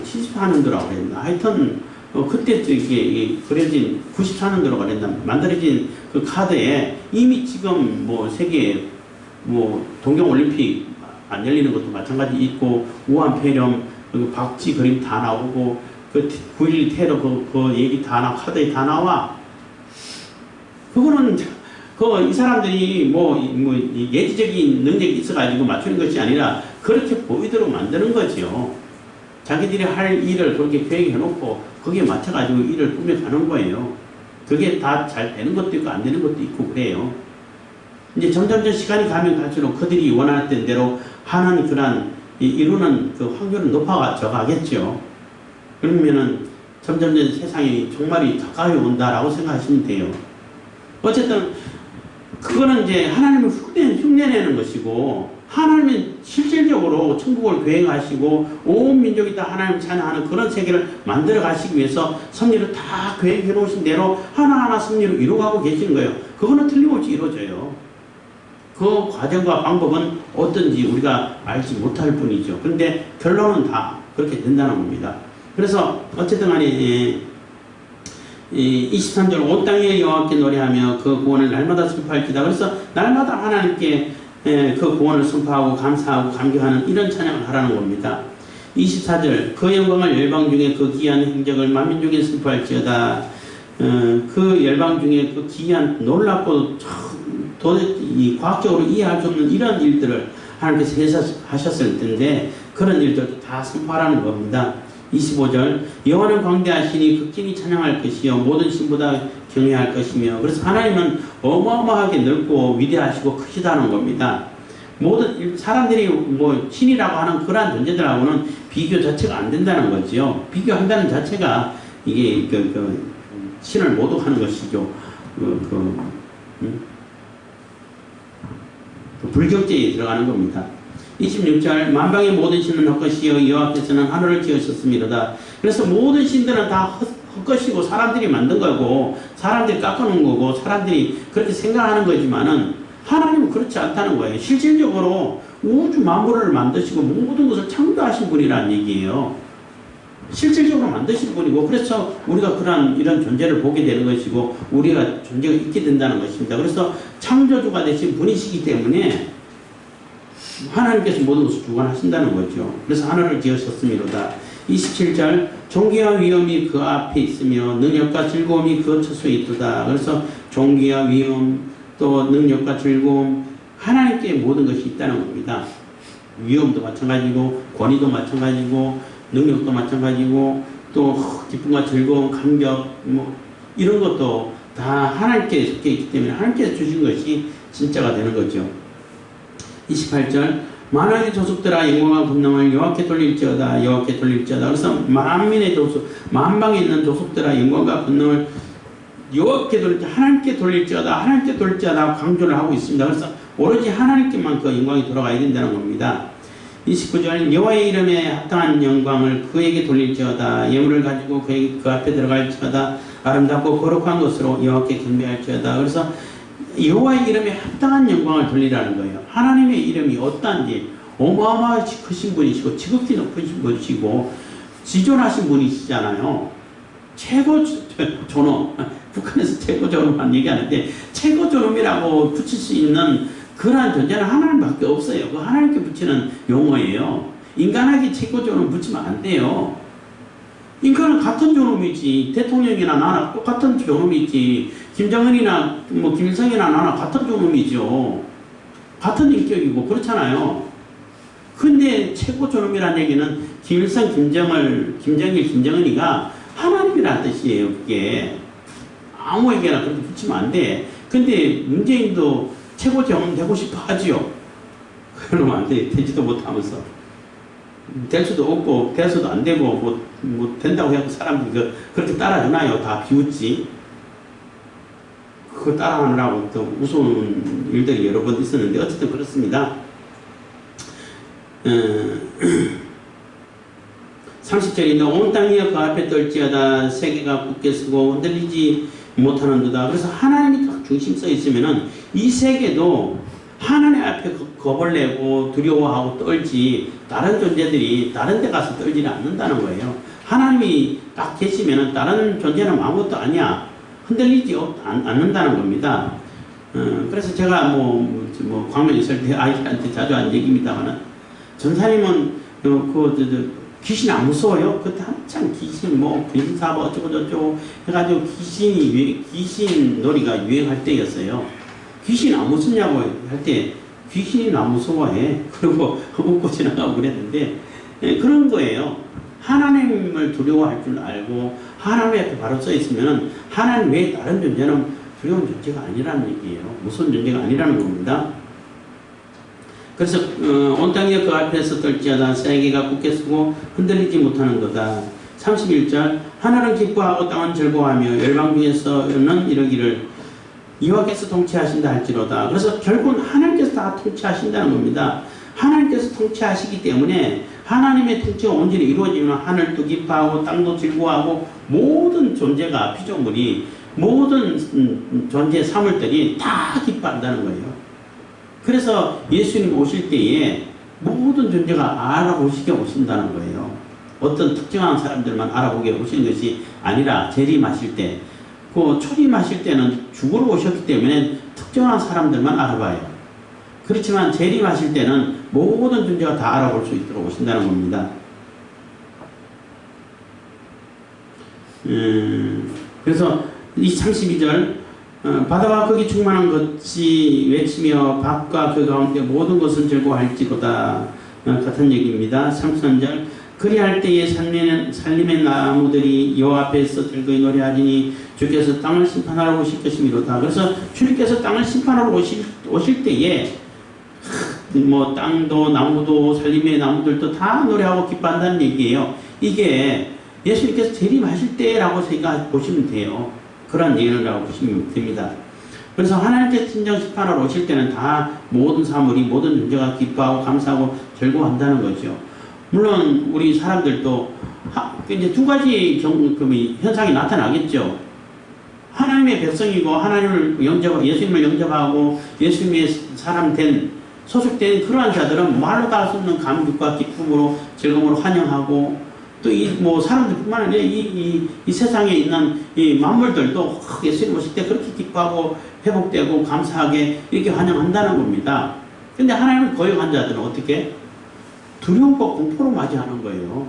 취집하는 거라고 그랬나. 하여튼 그때 이게 그려진 94년도라고 그랬나. 만들어진 그 카드에 이미 지금 뭐 세계 뭐 동경올림픽 안 열리는 것도 마찬가지 있고 우한 폐렴 그리고 박쥐 그림 다 나오고 그 9.11 테러 그 얘기 다 나와 카드에 다 나와. 그거는 이 사람들이 예지적인 능력이 있어가지고 맞추는 것이 아니라 그렇게 보이도록 만드는 거죠. 자기들이 할 일을 그렇게 계획해놓고 거기에 맞춰가지고 일을 꾸며가는 거예요. 그게 다 잘 되는 것도 있고 안 되는 것도 있고 그래요. 이제 점점 시간이 가면 갈수록 그들이 원하는 대로 하는 이루는 그 확률은 높아져 가겠죠. 그러면은 점점 세상이 종말이 가까이 온다라고 생각하시면 돼요. 어쨌든 그거는 이제 하나님을 흉내내는 것이고 하나님은 실질적으로 천국을 계획하시고 온 민족이 다 하나님을 찬양하는 그런 세계를 만들어 가시기 위해서 섭리를 다 계획해 놓으신 대로 하나하나 섭리를 이루어가고 계시는 거예요. 그거는 틀림없이 이루어져요. 그 과정과 방법은 어떤지 우리가 알지 못할 뿐이죠. 그런데 결론은 다 그렇게 된다는 겁니다. 그래서 어쨌든 간에 23절 온 땅에 여호와께 노래하며 그 구원을 날마다 선포할지다. 그래서 날마다 하나님께 그 구원을 선포하고 감사하고 감격하는 이런 찬양을 하라는 겁니다. 24절 그 영광을 열방 중에 그 기이한 행적을 만민 중에 선포할지어다. 그 열방 중에 그 기이한 놀랍고 도대체 과학적으로 이해할 수 없는 이런 일들을 하나님께서 하셨을 텐데 그런 일들도 다 선포하라는 겁니다. 25절 여호와는 광대하시니 극진히 찬양할 것이요 모든 신보다 경외할 것이며 그래서 하나님은 어마어마하게 넓고 위대하시고 크시다는 겁니다. 모든 사람들이 뭐 신이라고 하는 그러한 존재들하고는 비교 자체가 안 된다는 거죠. 비교한다는 자체가 이게 신을 모독하는 것이죠. 불경죄에 들어가는 겁니다. 26절 만방의 모든 신은 헛것이요 여호와께서는 하늘을 지으셨습니다. 그래서 모든 신들은 다 헛것이고 사람들이 만든 거고 사람들이 깎아놓은 거고 사람들이 그렇게 생각하는 거지만은 하나님은 그렇지 않다는 거예요. 실질적으로 우주 만물을 만드시고 모든 것을 창조하신 분이라는 얘기예요. 실질적으로 만드신 분이고 그래서 우리가 이런 존재를 보게 되는 것이고 우리가 존재가 있게 된다는 것입니다. 그래서 창조주가 되신 분이시기 때문에 하나님께서 모든 것을 주관하신다는 거죠. 그래서 하늘을 지으셨습니다. 27절 존귀와 위엄이 그 앞에 있으며 능력과 즐거움이 그 처소에 있도다. 그래서 존귀와 위엄 또 능력과 즐거움 하나님께 모든 것이 있다는 겁니다. 위엄도 마찬가지고 권위도 마찬가지고 능력도 마찬가지고 또 기쁨과 즐거움 감격 뭐 이런 것도 다 하나님께 속해 있기 때문에 하나님께서 주신 것이 진짜가 되는 거죠. 28절 만왕의 조속들아 영광과 권능을 여호와께 돌릴지어다 여호와께 돌릴지어다. 그래서 만민의 조속 만방에 있는 조속들아 영광과 권능을 여호와께 돌릴지어다 하나님께 돌릴지어다 하나님께 돌릴지어다 강조를 하고 있습니다. 그래서 오로지 하나님께만 그 영광이 돌아가야 된다는 겁니다. 29절 여호와의 이름에 합당한 영광을 그에게 돌릴지어다 예물을 가지고 그 앞에 들어갈지어다 아름답고 거룩한 것으로 여호와께 경배할지어다. 그래서 여호와의 이름에 합당한 영광을 돌리라는 거예요. 하나님의 이름이 어떠한지 어마어마하게 크신 분이시고 지극히 높으신 분이시고 지존하신 분이시잖아요. 최고 존엄 북한에서 최고 존엄만 얘기하는데 최고 존엄이라고 붙일 수 있는 그러한 존재는 하나님밖에 없어요. 그 하나님께 붙이는 용어예요. 인간에게 최고 존엄 붙이면 안 돼요. 인간은 같은 존엄이지. 대통령이나 나나 똑같은 존엄이지. 김정은이나 뭐 김일성이나 나나 같은 존엄이죠. 같은 인격이고 그렇잖아요. 근데 최고 존엄이라는 얘기는 김일성, 김정일, 김정은이가 하나님이라는 뜻이에요. 그게 아무에게나 그렇게 붙이면 안 돼. 근데 문재인도 최고 존엄 되고 싶어 하지요. 그러면 안 돼. 되지도 못하면서. 될 수도 없고 돼서도 안 되고 뭐 된다고 해서 사람들이 그렇게 따라주나요? 다 비웃지. 그거 따라하느라고 또 무서운 일들이 여러 번 있었는데 어쨌든 그렇습니다. 30절인데 온 땅이여 그 앞에 떨지어다 세계가 굳게 서고 흔들리지 못하는도다. 그래서 하나님이 딱 중심 써 있으면은 이 세계도 하나님 앞에 겁을 내고 두려워하고 떨지 다른 존재들이 다른 데 가서 떨지는 않는다는 거예요. 하나님이 딱 계시면은 다른 존재는 아무것도 아니야. 흔들리지 않는다는 겁니다. 그래서 제가 광명에 있을 때 아이들한테 자주 하는 얘기입니다만은 전사님은 귀신 안 무서워요? 그때 한참 귀신 분신사바 어쩌고저쩌고 해가지고 귀신 놀이가 유행할 때였어요. 귀신 안 무섭냐고 할 때 귀신이 안 무서워해. 그리고 웃고 지나가고 그랬는데 그런 거예요. 하나님을 두려워할 줄 알고 하나님 앞에 바로 써 있으면 하나님 외에 다른 존재는 두려운 존재가 아니라는 얘기예요. 무서운 존재가 아니라는 겁니다. 그래서 온 땅이 그 앞에서 떨지어다 세계가 굳게 서고 흔들리지 못하는 거다. 31절 하늘은 기뻐하고 땅은 즐거워하며 열방 중에서는 이러기를 여호와께서 통치하신다 할지로다. 그래서 결국은 하나님께서 다 통치하신다는 겁니다. 하나님께서 통치하시기 때문에 하나님의 통치가 온전히 이루어지면 하늘도 기뻐하고 땅도 즐거워하고 모든 존재가 피조물이 모든 존재 사물들이 다 기뻐한다는 거예요. 그래서 예수님 오실 때에 모든 존재가 알아보시게 오신다는 거예요. 어떤 특정한 사람들만 알아보게 오시는 것이 아니라 재림하실 때 초림하실 때는 죽으러 오셨기 때문에 특정한 사람들만 알아봐요. 그렇지만 재림하실 때는 모든 존재가 다 알아볼 수 있도록 오신다는 겁니다. 그래서 이 32절 바다와 거기 충만한 것이 외치며 밭과 그 가운데 모든 것은 즐거워할지로다. 같은 얘기입니다. 33절 그리할 때에 살림의 나무들이 여호와 앞에서 즐거이 노래하리니 주께서 땅을 심판하러 오실 것이미로다. 그래서 주님께서 땅을 심판하러 오실 때에 뭐 땅도 나무도 살림의 나무들도 다 노래하고 기뻐한다는 얘기예요. 이게 예수님께서 재림하실 때라고 생각해 보시면 돼요. 그런 예언이라고 보시면 됩니다. 그래서 하나님께서 진정 심판하러 오실 때는 다 모든 사물이 모든 존재가 기뻐하고 감사하고 즐거워한다는 거죠. 물론 우리 사람들도 이제 두 가지 현상이 나타나겠죠. 하나님의 백성이고 하나님을 예수님을 영접하고 예수님의 사람 된 소속된 그러한 자들은 말로 다 할 수 없는 감격과 기쁨으로 즐거움으로 환영하고 또 이 뭐 사람들뿐만 아니라 이 세상에 있는 이 만물들도 예수님 오실 때 그렇게 기뻐하고 회복되고 감사하게 이렇게 환영한다는 겁니다. 근데 하나님을 거역한 자들은 어떻게? 두려움과 공포로 맞이하는 거예요.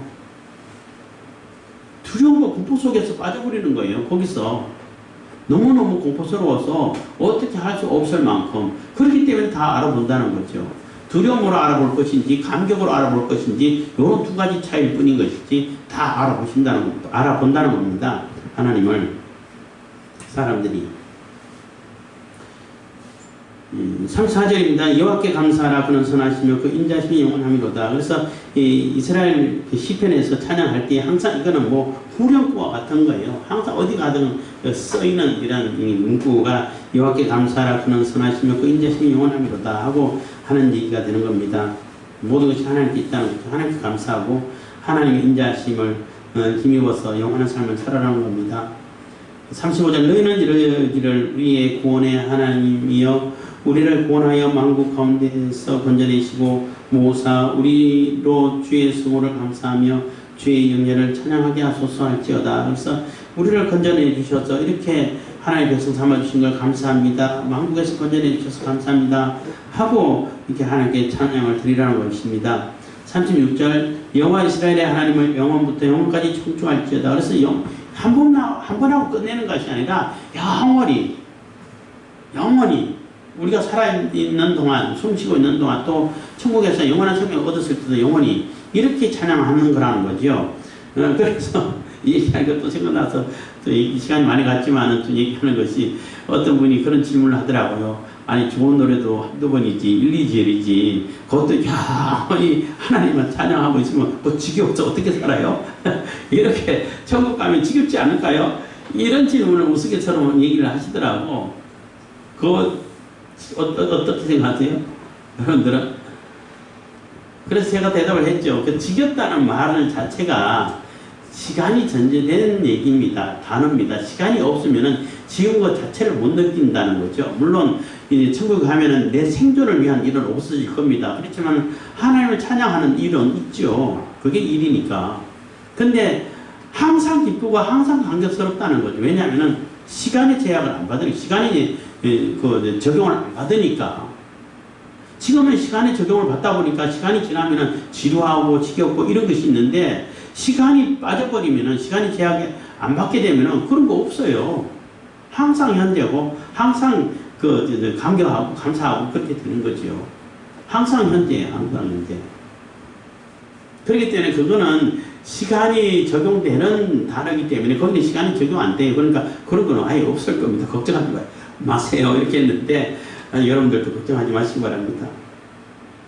두려움과 공포 속에서 빠져버리는 거예요. 거기서 너무너무 공포스러워서 어떻게 할 수 없을 만큼 그렇기 때문에 다 알아본다는 거죠. 두려움으로 알아볼 것인지 감격으로 알아볼 것인지 이런 두 가지 차이일 뿐인 것이지 다 알아본다는 겁니다. 하나님을 사람들이 34절입니다. 여호와께 감사하라 그는 선하시며 그 인자심이 영원함이로다. 그래서 이스라엘 시편에서 찬양할 때 항상 이거는 뭐 후렴구와 같은 거예요. 항상 어디 가든 써있는 이런 문구가 여호와께 감사하라 그는 선하시며 그 인자심이 영원함이로다 하고 하는 얘기가 되는 겁니다. 모든 것이 하나님께 있다는 것도 하나님께 감사하고 하나님의 인자심을 힘입어서 영원한 삶을 살아가는 겁니다. 35절 너희는 이르기를 우리의 구원의 하나님이여 우리를 구원하여 만국 가운데서 건져내시고 모사 우리로 주의 수고를 감사하며 주의 영예를 찬양하게 하소서 할지어다. 그래서 우리를 건져내 주셔서 이렇게 하나님의 백성 삼아주신 걸 감사합니다. 만국에서 건져내 주셔서 감사합니다 하고 이렇게 하나님께 찬양을 드리라는 것입니다. 36절 여호와 이스라엘의 하나님을 영원부터 영원까지 청중할지어다. 그래서 한 번 하고 끝내는 것이 아니라 영원히 우리가 살아있는 동안 숨쉬고 있는 동안 또 천국에서 영원한 생명을 얻었을 때도 영원히 이렇게 찬양하는 거라는 거죠. 그래서 이 얘기하니까 또 생각나서 또 이 시간이 많이 갔지만은 또 얘기하는 것이 어떤 분이 그런 질문을 하더라고요. 아니 좋은 노래도 한두 번이지 1, 2절이지 그것도 영원히 하나님만 찬양하고 있으면 뭐 지겹죠. 어떻게 살아요? 이렇게 천국 가면 지겹지 않을까요? 이런 질문을 우스갯처럼 얘기를 하시더라고. 어떻게 생각하세요? 여러분들은? 그래서 제가 대답을 했죠. 그 지겹다는 말 자체가 시간이 전제된 얘기입니다. 단어입니다. 시간이 없으면은 지은 것 자체를 못 느낀다는 거죠. 물론 이제 천국에 가면은 내 생존을 위한 일은 없어질 겁니다. 그렇지만 하나님을 찬양하는 일은 있죠. 그게 일이니까. 근데 항상 기쁘고 항상 감격스럽다는 거죠. 왜냐하면은 시간의 제약을 안 받으니까 시간이 적용을 안 받으니까. 지금은 시간의 적용을 받다 보니까 시간이 지나면은 지루하고 지겹고 이런 것이 있는데 시간이 빠져버리면은 시간이 제약을 안 받게 되면은 그런 거 없어요. 항상 현재고 항상 감격하고 감사하고 그렇게 되는 거죠. 항상 현재. 그렇기 때문에 그거는 시간이 적용되는 단어이기 때문에 거기는 시간이 적용 안 돼요. 그러니까 그런 거는 아예 없을 겁니다. 걱정하지 마세요. 이렇게 했는데 여러분들도 걱정하지 마시기 바랍니다.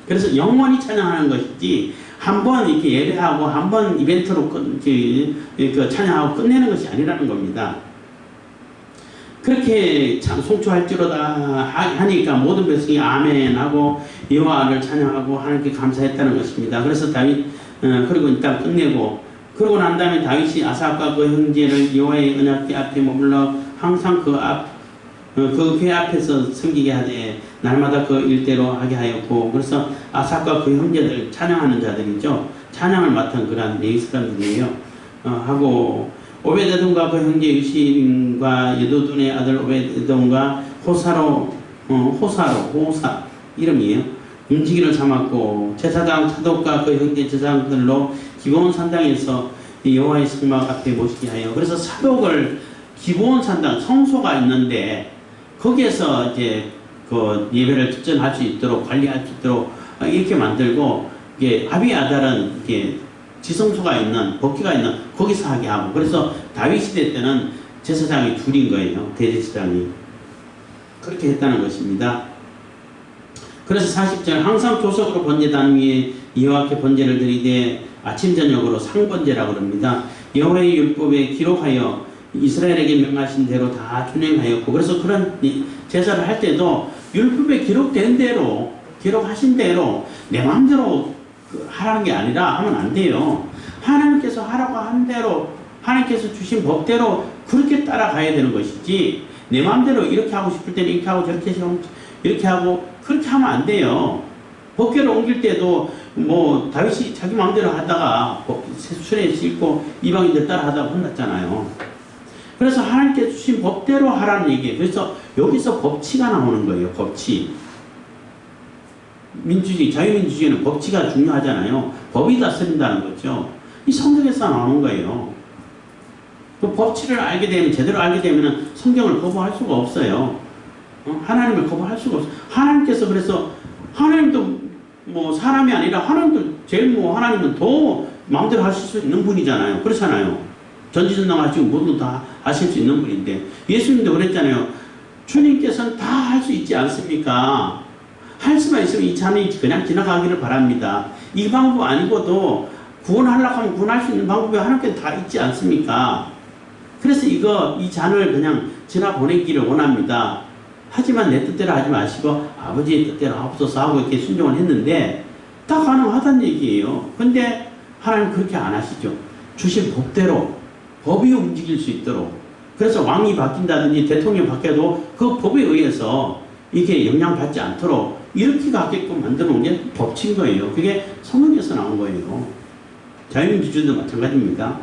그래서 영원히 찬양하는 것이지 한번 이렇게 예배하고 한번 이벤트로 찬양하고 끝내는 것이 아니라는 겁니다. 그렇게 송축할지로다 하니까 모든 백성이 아멘 하고 여호와를 찬양하고 하나님께 감사했다는 것입니다. 그래서 다윗 그리고 일단 끝내고 그러고 난 다음에 다윗이 아삽과 그 형제를 여호와의 언약궤 앞에 머물러 항상 그 궤 앞에서 섬기게 하되 날마다 그 일대로 하게 하였고 그래서 아삽과 그 형제들 찬양하는 자들이죠. 찬양을 맡은 그런 레위 사람들이에요. 하고 오벳에돔과 그 형제 유시림과 여도둔의 아들 오벳에돔과 호사 이름이에요. 움직이를 삼았고 제사장 사독과 그 형제 제사장들로 기브온 산당에서 여호와의 성막 앞에 모시게 하여 그래서 사독을 기브온 산당 성소가 있는데 거기에서 이제 그 예배를執전할 수 있도록 관리할 수 있도록 이렇게 만들고 이게 아비아달은 이게 지성소가 있는 법궤가 있는 거기서 하게 하고 그래서 다윗 시대 때는 제사장이 둘인 거예요. 대제사장이 그렇게 했다는 것입니다. 그래서 40절 항상 조석으로 번제단 위에 여호와께 번제를 드리되 아침 저녁으로 상번제라고 그럽니다. 여호와의 율법에 기록하여 이스라엘에게 명하신 대로 다 준행하였고 그래서 그런 제사를 할 때도 율법에 기록된 대로 기록하신 대로 내 마음대로 하라는 게 아니라 하면 안 돼요. 하나님께서 하라고 한 대로 하나님께서 주신 법대로 그렇게 따라가야 되는 것이지 내 마음대로 이렇게 하고 싶을 때는 이렇게 하고 저렇게 이렇게 하고 그렇게 하면 안 돼요. 법궤를 옮길 때도 뭐 다윗이 자기 마음대로 하다가 수레에 싣고 이방인들 따라 하다가 혼났잖아요. 그래서 하나님께 주신 법대로 하라는 얘기예요. 그래서 여기서 법치가 나오는 거예요. 법치. 민주주의, 자유민주주의는 법치가 중요하잖아요. 법이 다스린다는 거죠. 이 성경에서 나오는 거예요. 그 법치를 알게 되면, 제대로 알게 되면 성경을 거부할 수가 없어요. 하나님을 거부할 수가 없어요. 하나님께서 그래서, 하나님도 뭐 사람이 아니라 하나님도 제일 뭐 하나님은 더 마음대로 하실 수 있는 분이잖아요. 그렇잖아요. 전지전능하시고 모든 다 하실 수 있는 분인데, 예수님도 그랬잖아요. 주님께서는 다 할 수 있지 않습니까? 할 수만 있으면 이 잔이 그냥 지나가기를 바랍니다. 이 방법 아니고도 구원하려고 하면 구원할 수 있는 방법이 하나님께 다 있지 않습니까? 그래서 이 잔을 그냥 지나보내기를 원합니다. 하지만 내 뜻대로 하지 마시고 아버지의 뜻대로 하옵소서 하고 이렇게 순종을 했는데 다 가능하다는 얘기예요. 근데 하나님 그렇게 안 하시죠. 주신 법대로 법이 움직일 수 있도록. 그래서 왕이 바뀐다든지 대통령이 바뀌어도 그 법에 의해서 이게 영향받지 않도록 이렇게 가게끔 만들어 놓은 게 법치인 거예요. 그게 성경에서 나온 거예요. 자유민주주의도 마찬가지입니다.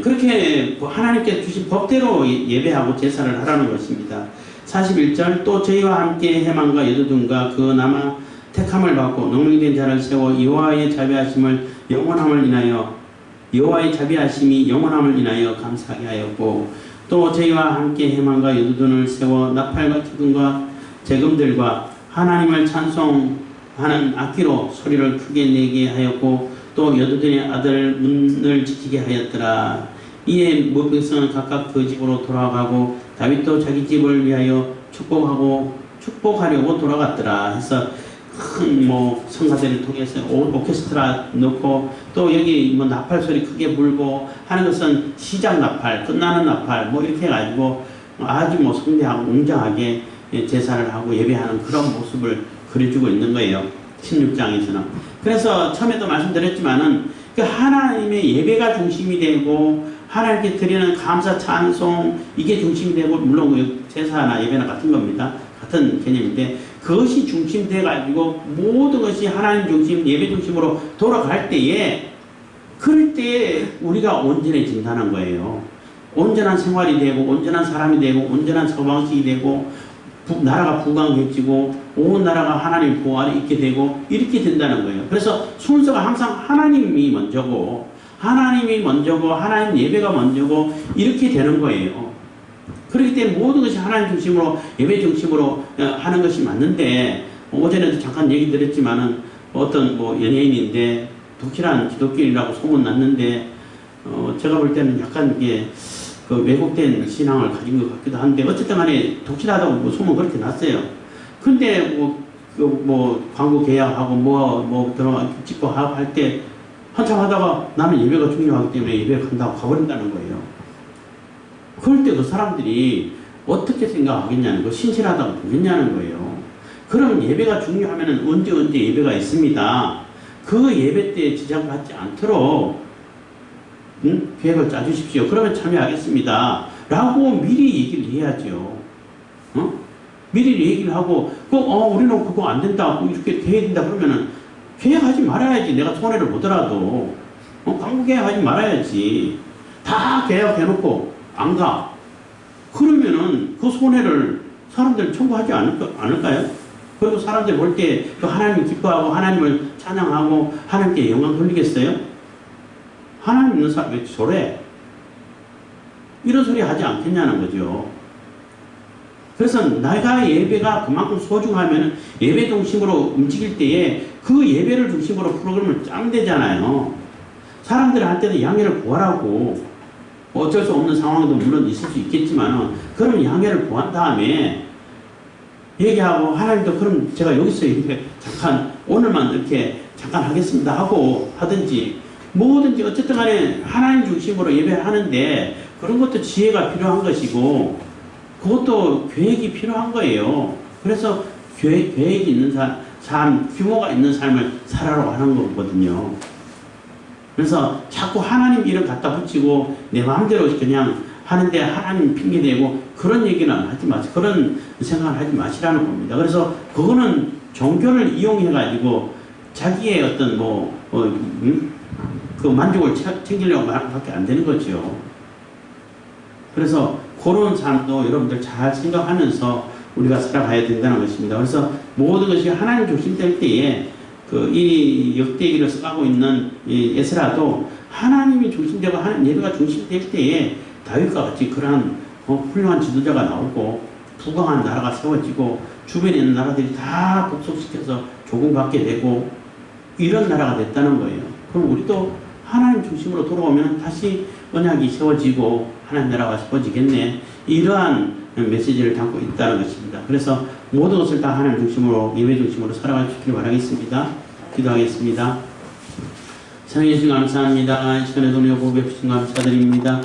그렇게 하나님께 주신 법대로 예배하고 제사를 하라는 것입니다. 41절 또 저희와 함께 해만과 여두둔과 그 남아 택함을 받고 넉넉된 자를 세워 여호와의 자비하심을 영원함을 인하여 여호와의 자비하심이 영원함을 인하여 감사하게 하였고 또 저희와 함께 해만과 여두둔을 세워 나팔과 기둥과 재금들과 하나님을 찬송하는 악기로 소리를 크게 내게 하였고 또 여두둔의 아들 문을 지키게 하였더라. 이에 모든 백성은 각각 그 집으로 돌아가고 다윗도 자기 집을 위하여 축복하려고 돌아갔더라. 해서 큰 뭐 성가대를 통해서 오케스트라 넣고 또 여기 뭐 나팔 소리 크게 불고 하는 것은 시작 나팔, 끝나는 나팔 뭐 이렇게 해가지고 아주 뭐 성대하고 웅장하게 제사를 하고 예배하는 그런 모습을 그려주고 있는 거예요. 16장에서는. 그래서 처음에도 말씀드렸지만은 그 하나님의 예배가 중심이 되고 하나님께 드리는 감사 찬송 이게 중심이 되고 물론 그 제사나 예배나 같은 겁니다. 같은 개념인데 그것이 중심돼 가지고 모든 것이 하나님 중심 예배 중심으로 돌아갈 때에 그럴 때에 우리가 온전해진다는 거예요. 온전한 생활이 되고 온전한 사람이 되고 온전한 사고방식이 되고 나라가 부강해지고 온 나라가 하나님 보호 아래 있게 되고 이렇게 된다는 거예요. 그래서 순서가 항상 하나님이 먼저고 하나님 예배가 먼저고 이렇게 되는 거예요. 그렇기 때문에 모든 것이 하나님 중심으로 예배 중심으로 하는 것이 맞는데 어제도 잠깐 얘기 드렸지만은 어떤 뭐 연예인인데 독실한 기독교인이라고 소문났는데 제가 볼 때는 약간 이게 그 왜곡된 신앙을 가진 것 같기도 한데 어쨌든 간에 독실하다고 뭐 소문 그렇게 났어요. 근데 뭐 광고 계약하고 뭐 들어가 찍고 할 때 한참 하다가 나는 예배가 중요하기 때문에 예배 간다고 가버린다는 거예요. 그럴 때 그 사람들이 어떻게 생각하겠냐는 거, 신실하다고 보겠냐는 거예요. 그러면 예배가 중요하면 언제 예배가 있습니다. 그 예배 때 지장받지 않도록 계획을 짜주십시오. 그러면 참여하겠습니다. 라고 미리 얘기를 해야죠. 미리 얘기를 하고, 우리는 그거 안 된다. 이렇게 해야 된다. 그러면은 계획하지 말아야지. 내가 손해를 보더라도. 광고 계획하지 말아야지. 다 계획해놓고 안 가. 그러면은 그 손해를 사람들 청구하지 않을까요? 그리고 사람들 볼 때 또 하나님 기뻐하고 하나님을 찬양하고 하나님께 영광 돌리겠어요? 하나님 있는 사람 왜 저래? 이런 소리 하지 않겠냐는 거죠. 그래서 내가 예배가 그만큼 소중하면 예배 중심으로 움직일 때에 그 예배를 중심으로 프로그램을 짜면 되잖아요. 사람들이 할 때는 양해를 구하라고. 어쩔 수 없는 상황도 물론 있을 수 있겠지만 그러면 양해를 구한 다음에 얘기하고 하나님도 그럼 제가 여기서 이렇게 잠깐 오늘만 이렇게 잠깐 하겠습니다 하고 하든지 뭐든지 어쨌든 간에 하나님 중심으로 예배를 하는데 그런 것도 지혜가 필요한 것이고 그것도 계획이 필요한 거예요. 그래서 계획이 있는 삶, 규모가 있는 삶을 살아라고 하는 거거든요. 그래서 자꾸 하나님 이름 갖다 붙이고 내 마음대로 그냥 하는데 하나님 핑계대고 그런 얘기는 하지 마세요. 그런 생각을 하지 마시라는 겁니다. 그래서 그거는 종교를 이용해가지고 자기의 어떤 그 만족을 챙기려고 밖에 안 되는 거죠. 그래서 그런 삶도 여러분들 잘 생각하면서 우리가 살아가야 된다는 것입니다. 그래서 모든 것이 하나님 중심될 때에 이 역대기를 써가고 있는 이 에스라도 하나님이 중심되고 예배가 중심될 때에 다윗과 같이 그러한 훌륭한 지도자가 나오고 부강한 나라가 세워지고 주변에 있는 나라들이 다 복속시켜서 조공받게 되고 이런 나라가 됐다는 거예요. 그럼 우리도 하나님 중심으로 돌아오면 다시 언약이 세워지고 하나님 나라가 세워지겠네. 이러한 메시지를 담고 있다는 것입니다. 그래서 모든 것을 다 하나님 중심으로 예배 중심으로 살아갈 수 있기를 바라겠습니다. 기도하겠습니다. 사랑해 주신 감사합니다. 이 시간에도 우리 고백해 주신 감사드립니다.